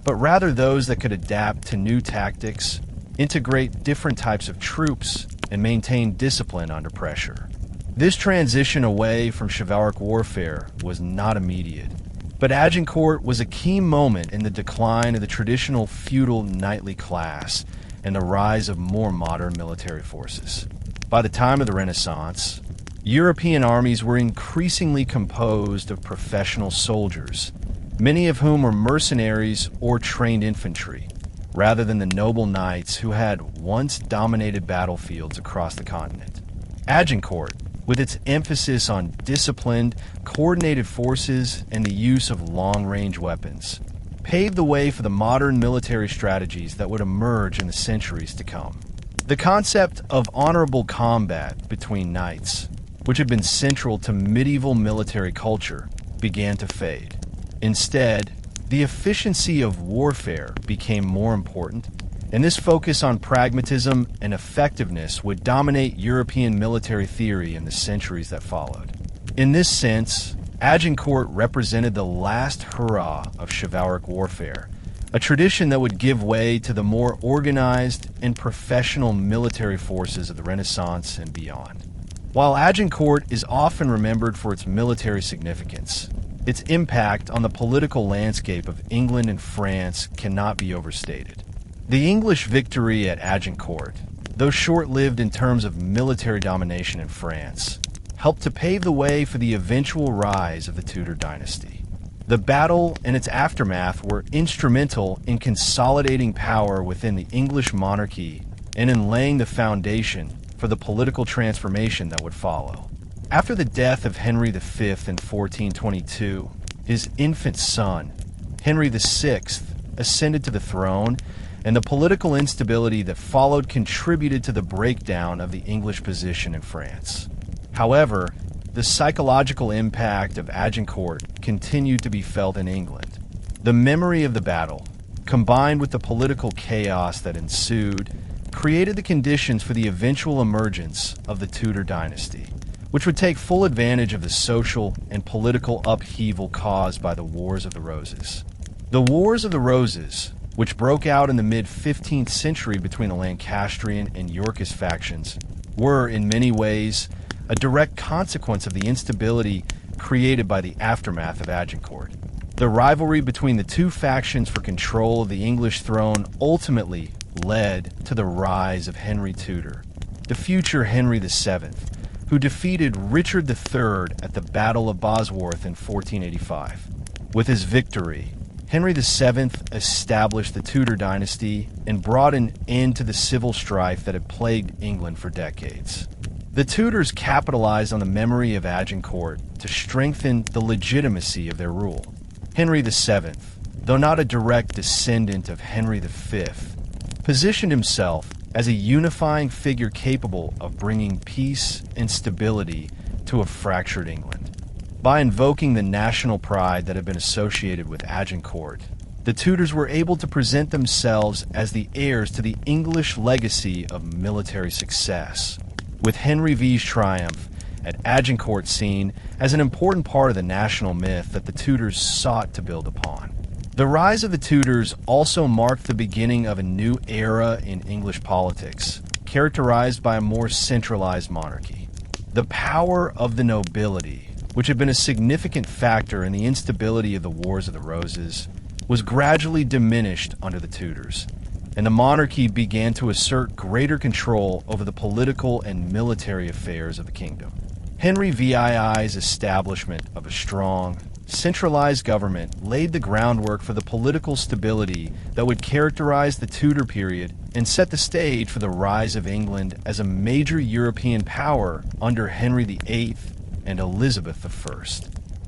but rather those that could adapt to new tactics, integrate different types of troops, and maintain discipline under pressure. This transition away from chivalric warfare was not immediate, but Agincourt was a key moment in the decline of the traditional feudal knightly class and the rise of more modern military forces. By the time of the Renaissance, European armies were increasingly composed of professional soldiers, many of whom were mercenaries or trained infantry, rather than the noble knights who had once dominated battlefields across the continent. Agincourt, with its emphasis on disciplined, coordinated forces and the use of long-range weapons, paved the way for the modern military strategies that would emerge in the centuries to come. The concept of honorable combat between knights, which had been central to medieval military culture, began to fade. Instead, the efficiency of warfare became more important, and this focus on pragmatism and effectiveness would dominate European military theory in the centuries that followed. In this sense, Agincourt represented the last hurrah of chivalric warfare, a tradition that would give way to the more organized and professional military forces of the Renaissance and beyond. While Agincourt is often remembered for its military significance, its impact on the political landscape of England and France cannot be overstated. The English victory at Agincourt, though short-lived in terms of military domination in France, helped to pave the way for the eventual rise of the Tudor dynasty. The battle and its aftermath were instrumental in consolidating power within the English monarchy and in laying the foundation for the political transformation that would follow. After the death of Henry V in 1422, his infant son, Henry VI, ascended to the throne, and the political instability that followed contributed to the breakdown of the English position in France. However, the psychological impact of Agincourt continued to be felt in England. The memory of the battle, combined with the political chaos that ensued, created the conditions for the eventual emergence of the Tudor dynasty, which would take full advantage of the social and political upheaval caused by the Wars of the Roses. The Wars of the Roses, which broke out in the mid-15th century between the Lancastrian and Yorkist factions, were, in many ways, a direct consequence of the instability created by the aftermath of Agincourt. The rivalry between the two factions for control of the English throne ultimately led to the rise of Henry Tudor, the future Henry VII, who defeated Richard III at the Battle of Bosworth in 1485. With his victory, Henry VII established the Tudor dynasty and brought an end to the civil strife that had plagued England for decades. The Tudors capitalized on the memory of Agincourt to strengthen the legitimacy of their rule. Henry VII, though not a direct descendant of Henry V, positioned himself as a unifying figure capable of bringing peace and stability to a fractured England. By invoking the national pride that had been associated with Agincourt, the Tudors were able to present themselves as the heirs to the English legacy of military success, with Henry V's triumph at Agincourt seen as an important part of the national myth that the Tudors sought to build upon. The rise of the Tudors also marked the beginning of a new era in English politics, characterized by a more centralized monarchy. The power of the nobility, which had been a significant factor in the instability of the Wars of the Roses, was gradually diminished under the Tudors, and the monarchy began to assert greater control over the political and military affairs of the kingdom. Henry VII's establishment of a strong, centralized government laid the groundwork for the political stability that would characterize the Tudor period and set the stage for the rise of England as a major European power under Henry VIII and Elizabeth I.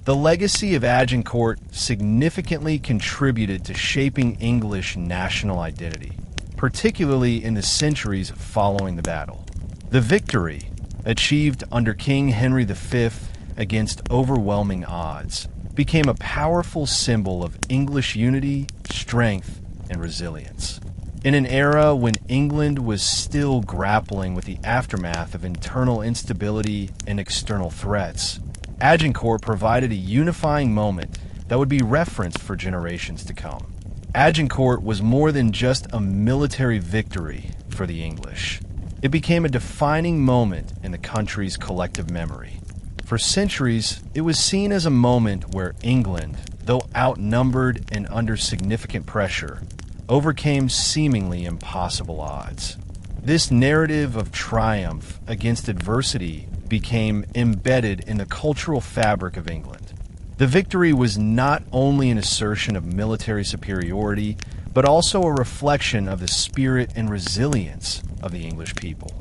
The legacy of Agincourt significantly contributed to shaping English national identity, particularly in the centuries following the battle. The victory, achieved under King Henry V against overwhelming odds, became a powerful symbol of English unity, strength, and resilience. In an era when England was still grappling with the aftermath of internal instability and external threats, Agincourt provided a unifying moment that would be referenced for generations to come. Agincourt was more than just a military victory for the English. It became a defining moment in the country's collective memory. For centuries, it was seen as a moment where England, though outnumbered and under significant pressure, overcame seemingly impossible odds. This narrative of triumph against adversity became embedded in the cultural fabric of England. The victory was not only an assertion of military superiority, but also a reflection of the spirit and resilience of the English people.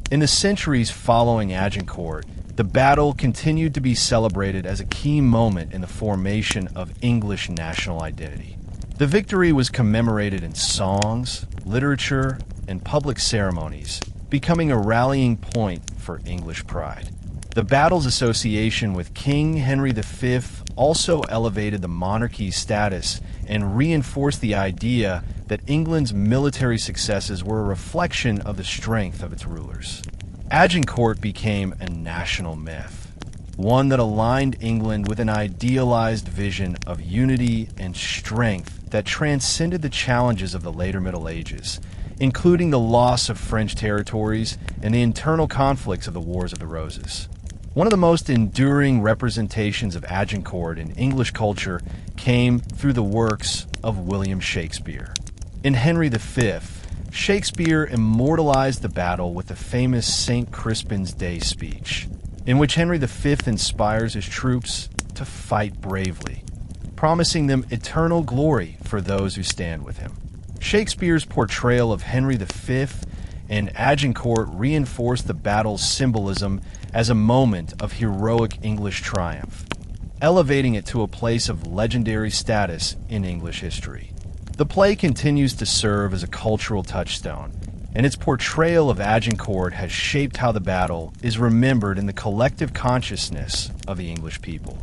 In the centuries following Agincourt, the battle continued to be celebrated as a key moment in the formation of English national identity. The victory was commemorated in songs, literature, and public ceremonies, becoming a rallying point for English pride. The battle's association with King Henry V also elevated the monarchy's status and reinforced the idea that England's military successes were a reflection of the strength of its rulers. Agincourt became a national myth, one that aligned England with an idealized vision of unity and strength that transcended the challenges of the later Middle Ages, including the loss of French territories and the internal conflicts of the Wars of the Roses. One of the most enduring representations of Agincourt in English culture came through the works of William Shakespeare. In Henry V, Shakespeare immortalized the battle with the famous St. Crispin's Day speech, in which Henry V inspires his troops to fight bravely, promising them eternal glory for those who stand with him. Shakespeare's portrayal of Henry V and Agincourt reinforced the battle's symbolism as a moment of heroic English triumph, elevating it to a place of legendary status in English history. The play continues to serve as a cultural touchstone, and its portrayal of Agincourt has shaped how the battle is remembered in the collective consciousness of the English people.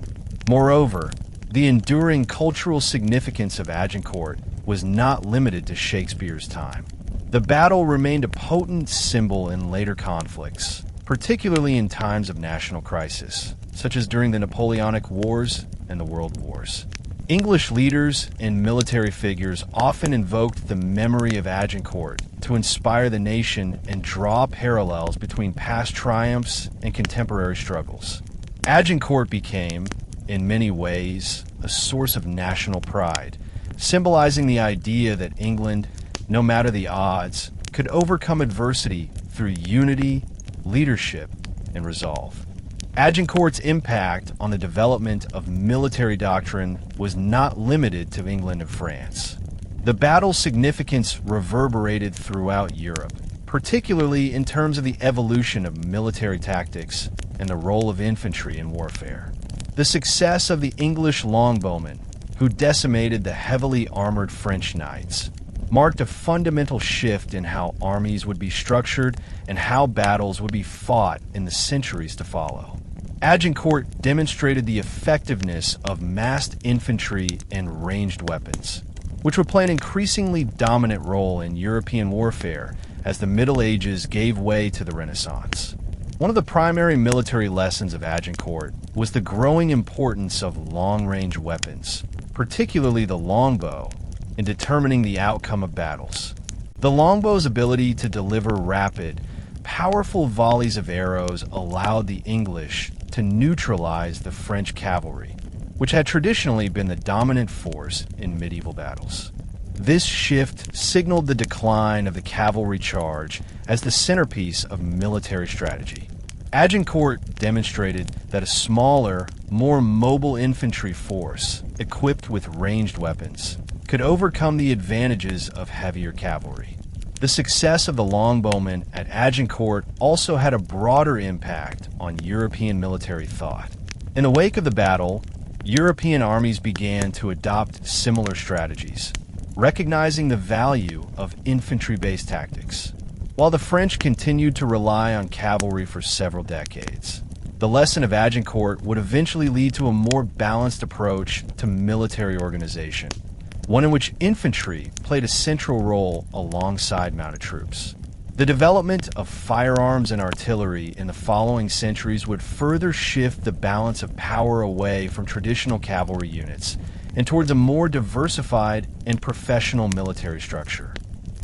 Moreover, the enduring cultural significance of Agincourt was not limited to Shakespeare's time. The battle remained a potent symbol in later conflicts, particularly in times of national crisis, such as during the Napoleonic Wars and the World Wars. English leaders and military figures often invoked the memory of Agincourt to inspire the nation and draw parallels between past triumphs and contemporary struggles. Agincourt became, in many ways, a source of national pride, symbolizing the idea that England, no matter the odds, could overcome adversity through unity, leadership, and resolve. Agincourt's impact on the development of military doctrine was not limited to England and France. The battle's significance reverberated throughout Europe, particularly in terms of the evolution of military tactics and the role of infantry in warfare. The success of the English longbowmen, who decimated the heavily armored French knights, marked a fundamental shift in how armies would be structured and how battles would be fought in the centuries to follow. Agincourt demonstrated the effectiveness of massed infantry and ranged weapons, which would play an increasingly dominant role in European warfare as the Middle Ages gave way to the Renaissance. One of the primary military lessons of Agincourt was the growing importance of long-range weapons, particularly the longbow, in determining the outcome of battles. The longbow's ability to deliver rapid, powerful volleys of arrows allowed the English to neutralize the French cavalry, which had traditionally been the dominant force in medieval battles. This shift signaled the decline of the cavalry charge as the centerpiece of military strategy. Agincourt demonstrated that a smaller, more mobile infantry force, equipped with ranged weapons, could overcome the advantages of heavier cavalry. The success of the longbowmen at Agincourt also had a broader impact on European military thought. In the wake of the battle, European armies began to adopt similar strategies, recognizing the value of infantry-based tactics. While the French continued to rely on cavalry for several decades, the lesson of Agincourt would eventually lead to a more balanced approach to military organization, one in which infantry played a central role alongside mounted troops. The development of firearms and artillery in the following centuries would further shift the balance of power away from traditional cavalry units and towards a more diversified and professional military structure.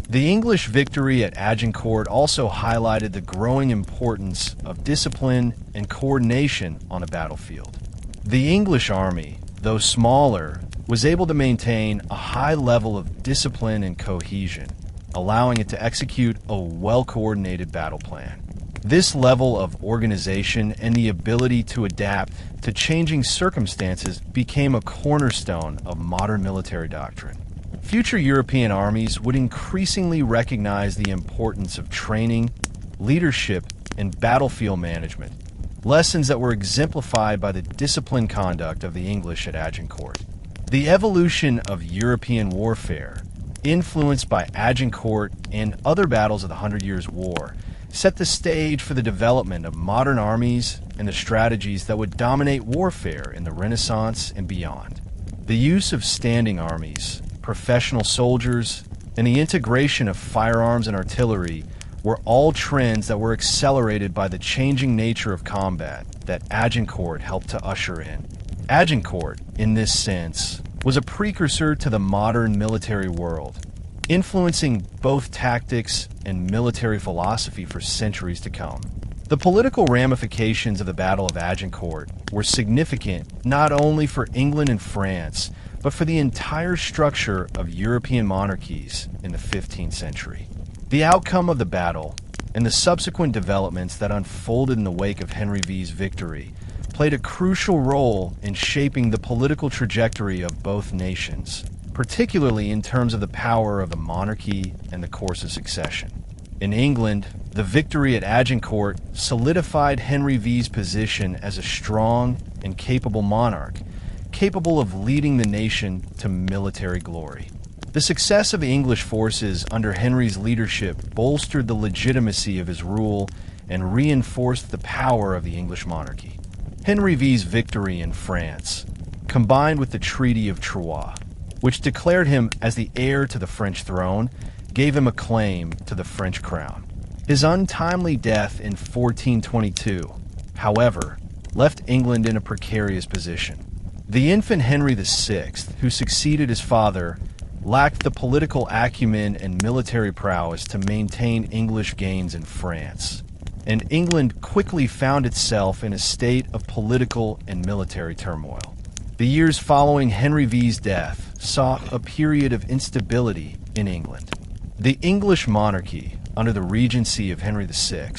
The English victory at Agincourt also highlighted the growing importance of discipline and coordination on a battlefield. The English army, though smaller, was able to maintain a high level of discipline and cohesion, allowing it to execute a well-coordinated battle plan. This level of organization and the ability to adapt to changing circumstances became a cornerstone of modern military doctrine. Future European armies would increasingly recognize the importance of training, leadership, and battlefield management, lessons that were exemplified by the disciplined conduct of the English at Agincourt. The evolution of European warfare, influenced by Agincourt and other battles of the Hundred Years' War, set the stage for the development of modern armies and the strategies that would dominate warfare in the Renaissance and beyond. The use of standing armies, professional soldiers, and the integration of firearms and artillery were all trends that were accelerated by the changing nature of combat that Agincourt helped to usher in. Agincourt, in this sense, was a precursor to the modern military world, influencing both tactics and military philosophy for centuries to come. The political ramifications of the Battle of Agincourt were significant not only for England and France, but for the entire structure of European monarchies in the 15th century. The outcome of the battle and the subsequent developments that unfolded in the wake of Henry V's victory played a crucial role in shaping the political trajectory of both nations, particularly in terms of the power of the monarchy and the course of succession. In England, the victory at Agincourt solidified Henry V's position as a strong and capable monarch, capable of leading the nation to military glory. The success of the English forces under Henry's leadership bolstered the legitimacy of his rule and reinforced the power of the English monarchy. Henry V's victory in France, combined with the Treaty of Troyes, which declared him as the heir to the French throne, gave him a claim to the French crown. His untimely death in 1422, however, left England in a precarious position. The infant Henry VI, who succeeded his father, lacked the political acumen and military prowess to maintain English gains in France, and England quickly found itself in a state of political and military turmoil. The years following Henry V's death saw a period of instability in England. The English monarchy, under the regency of Henry VI,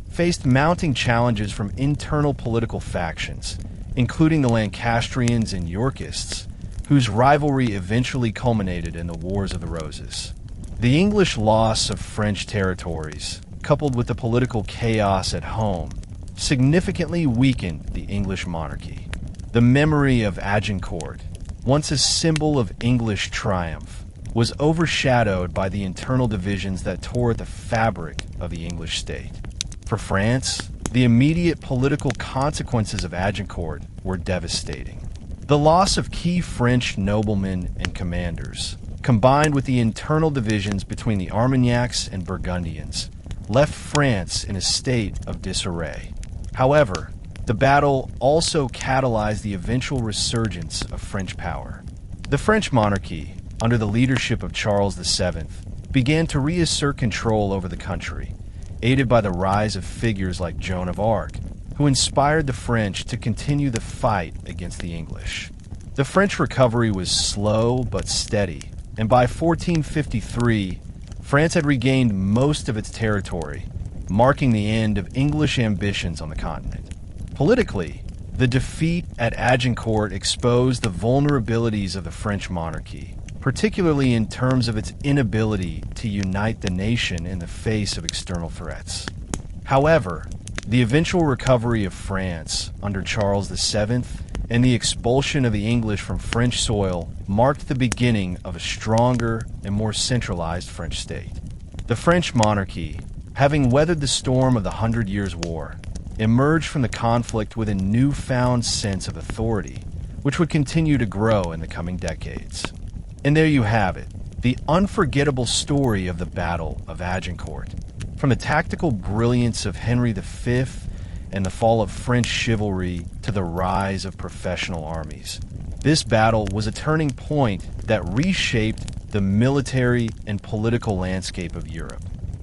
faced mounting challenges from internal political factions, including the Lancastrians and Yorkists, whose rivalry eventually culminated in the Wars of the Roses. The English loss of French territories, coupled with the political chaos at home, significantly weakened the English monarchy. The memory of Agincourt, once a symbol of English triumph, was overshadowed by the internal divisions that tore at the fabric of the English state. For France, the immediate political consequences of Agincourt were devastating. The loss of key French noblemen and commanders, combined with the internal divisions between the Armagnacs and Burgundians, left France in a state of disarray. However, the battle also catalyzed the eventual resurgence of French power. The French monarchy, under the leadership of Charles VII, began to reassert control over the country, aided by the rise of figures like Joan of Arc, who inspired the French to continue the fight against the English. The French recovery was slow but steady, and by 1453, France had regained most of its territory, marking the end of English ambitions on the continent. Politically, the defeat at Agincourt exposed the vulnerabilities of the French monarchy, particularly in terms of its inability to unite the nation in the face of external threats. However, the eventual recovery of France under Charles VII and the expulsion of the English from French soil marked the beginning of a stronger and more centralized French state. The French monarchy, having weathered the storm of the 100 Years' War, emerged from the conflict with a newfound sense of authority, which would continue to grow in the coming decades. And there you have it, the unforgettable story of the Battle of Agincourt. From the tactical brilliance of Henry V and the fall of French chivalry to the rise of professional armies, this battle was a turning point that reshaped the military and political landscape of Europe.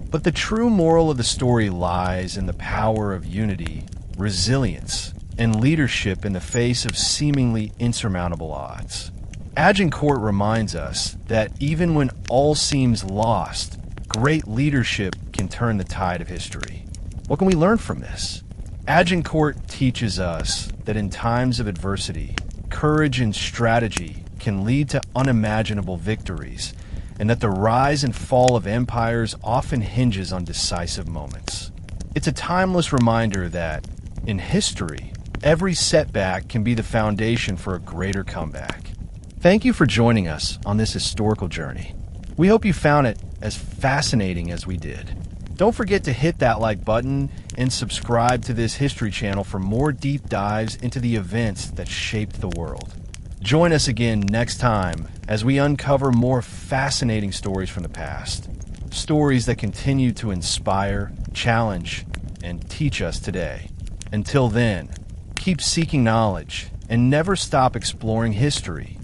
But the true moral of the story lies in the power of unity, resilience, and leadership in the face of seemingly insurmountable odds. Agincourt reminds us that even when all seems lost, great leadership can turn the tide of history. What can we learn from this? Agincourt teaches us that in times of adversity, courage and strategy can lead to unimaginable victories, and that the rise and fall of empires often hinges on decisive moments. It's a timeless reminder that, in history, every setback can be the foundation for a greater comeback. Thank you for joining us on this historical journey. We hope you found it as fascinating as we did. Don't forget to hit that like button and subscribe to this history channel for more deep dives into the events that shaped the world. Join us again next time as we uncover more fascinating stories from the past. Stories that continue to inspire, challenge, and teach us today. Until then, keep seeking knowledge and never stop exploring history.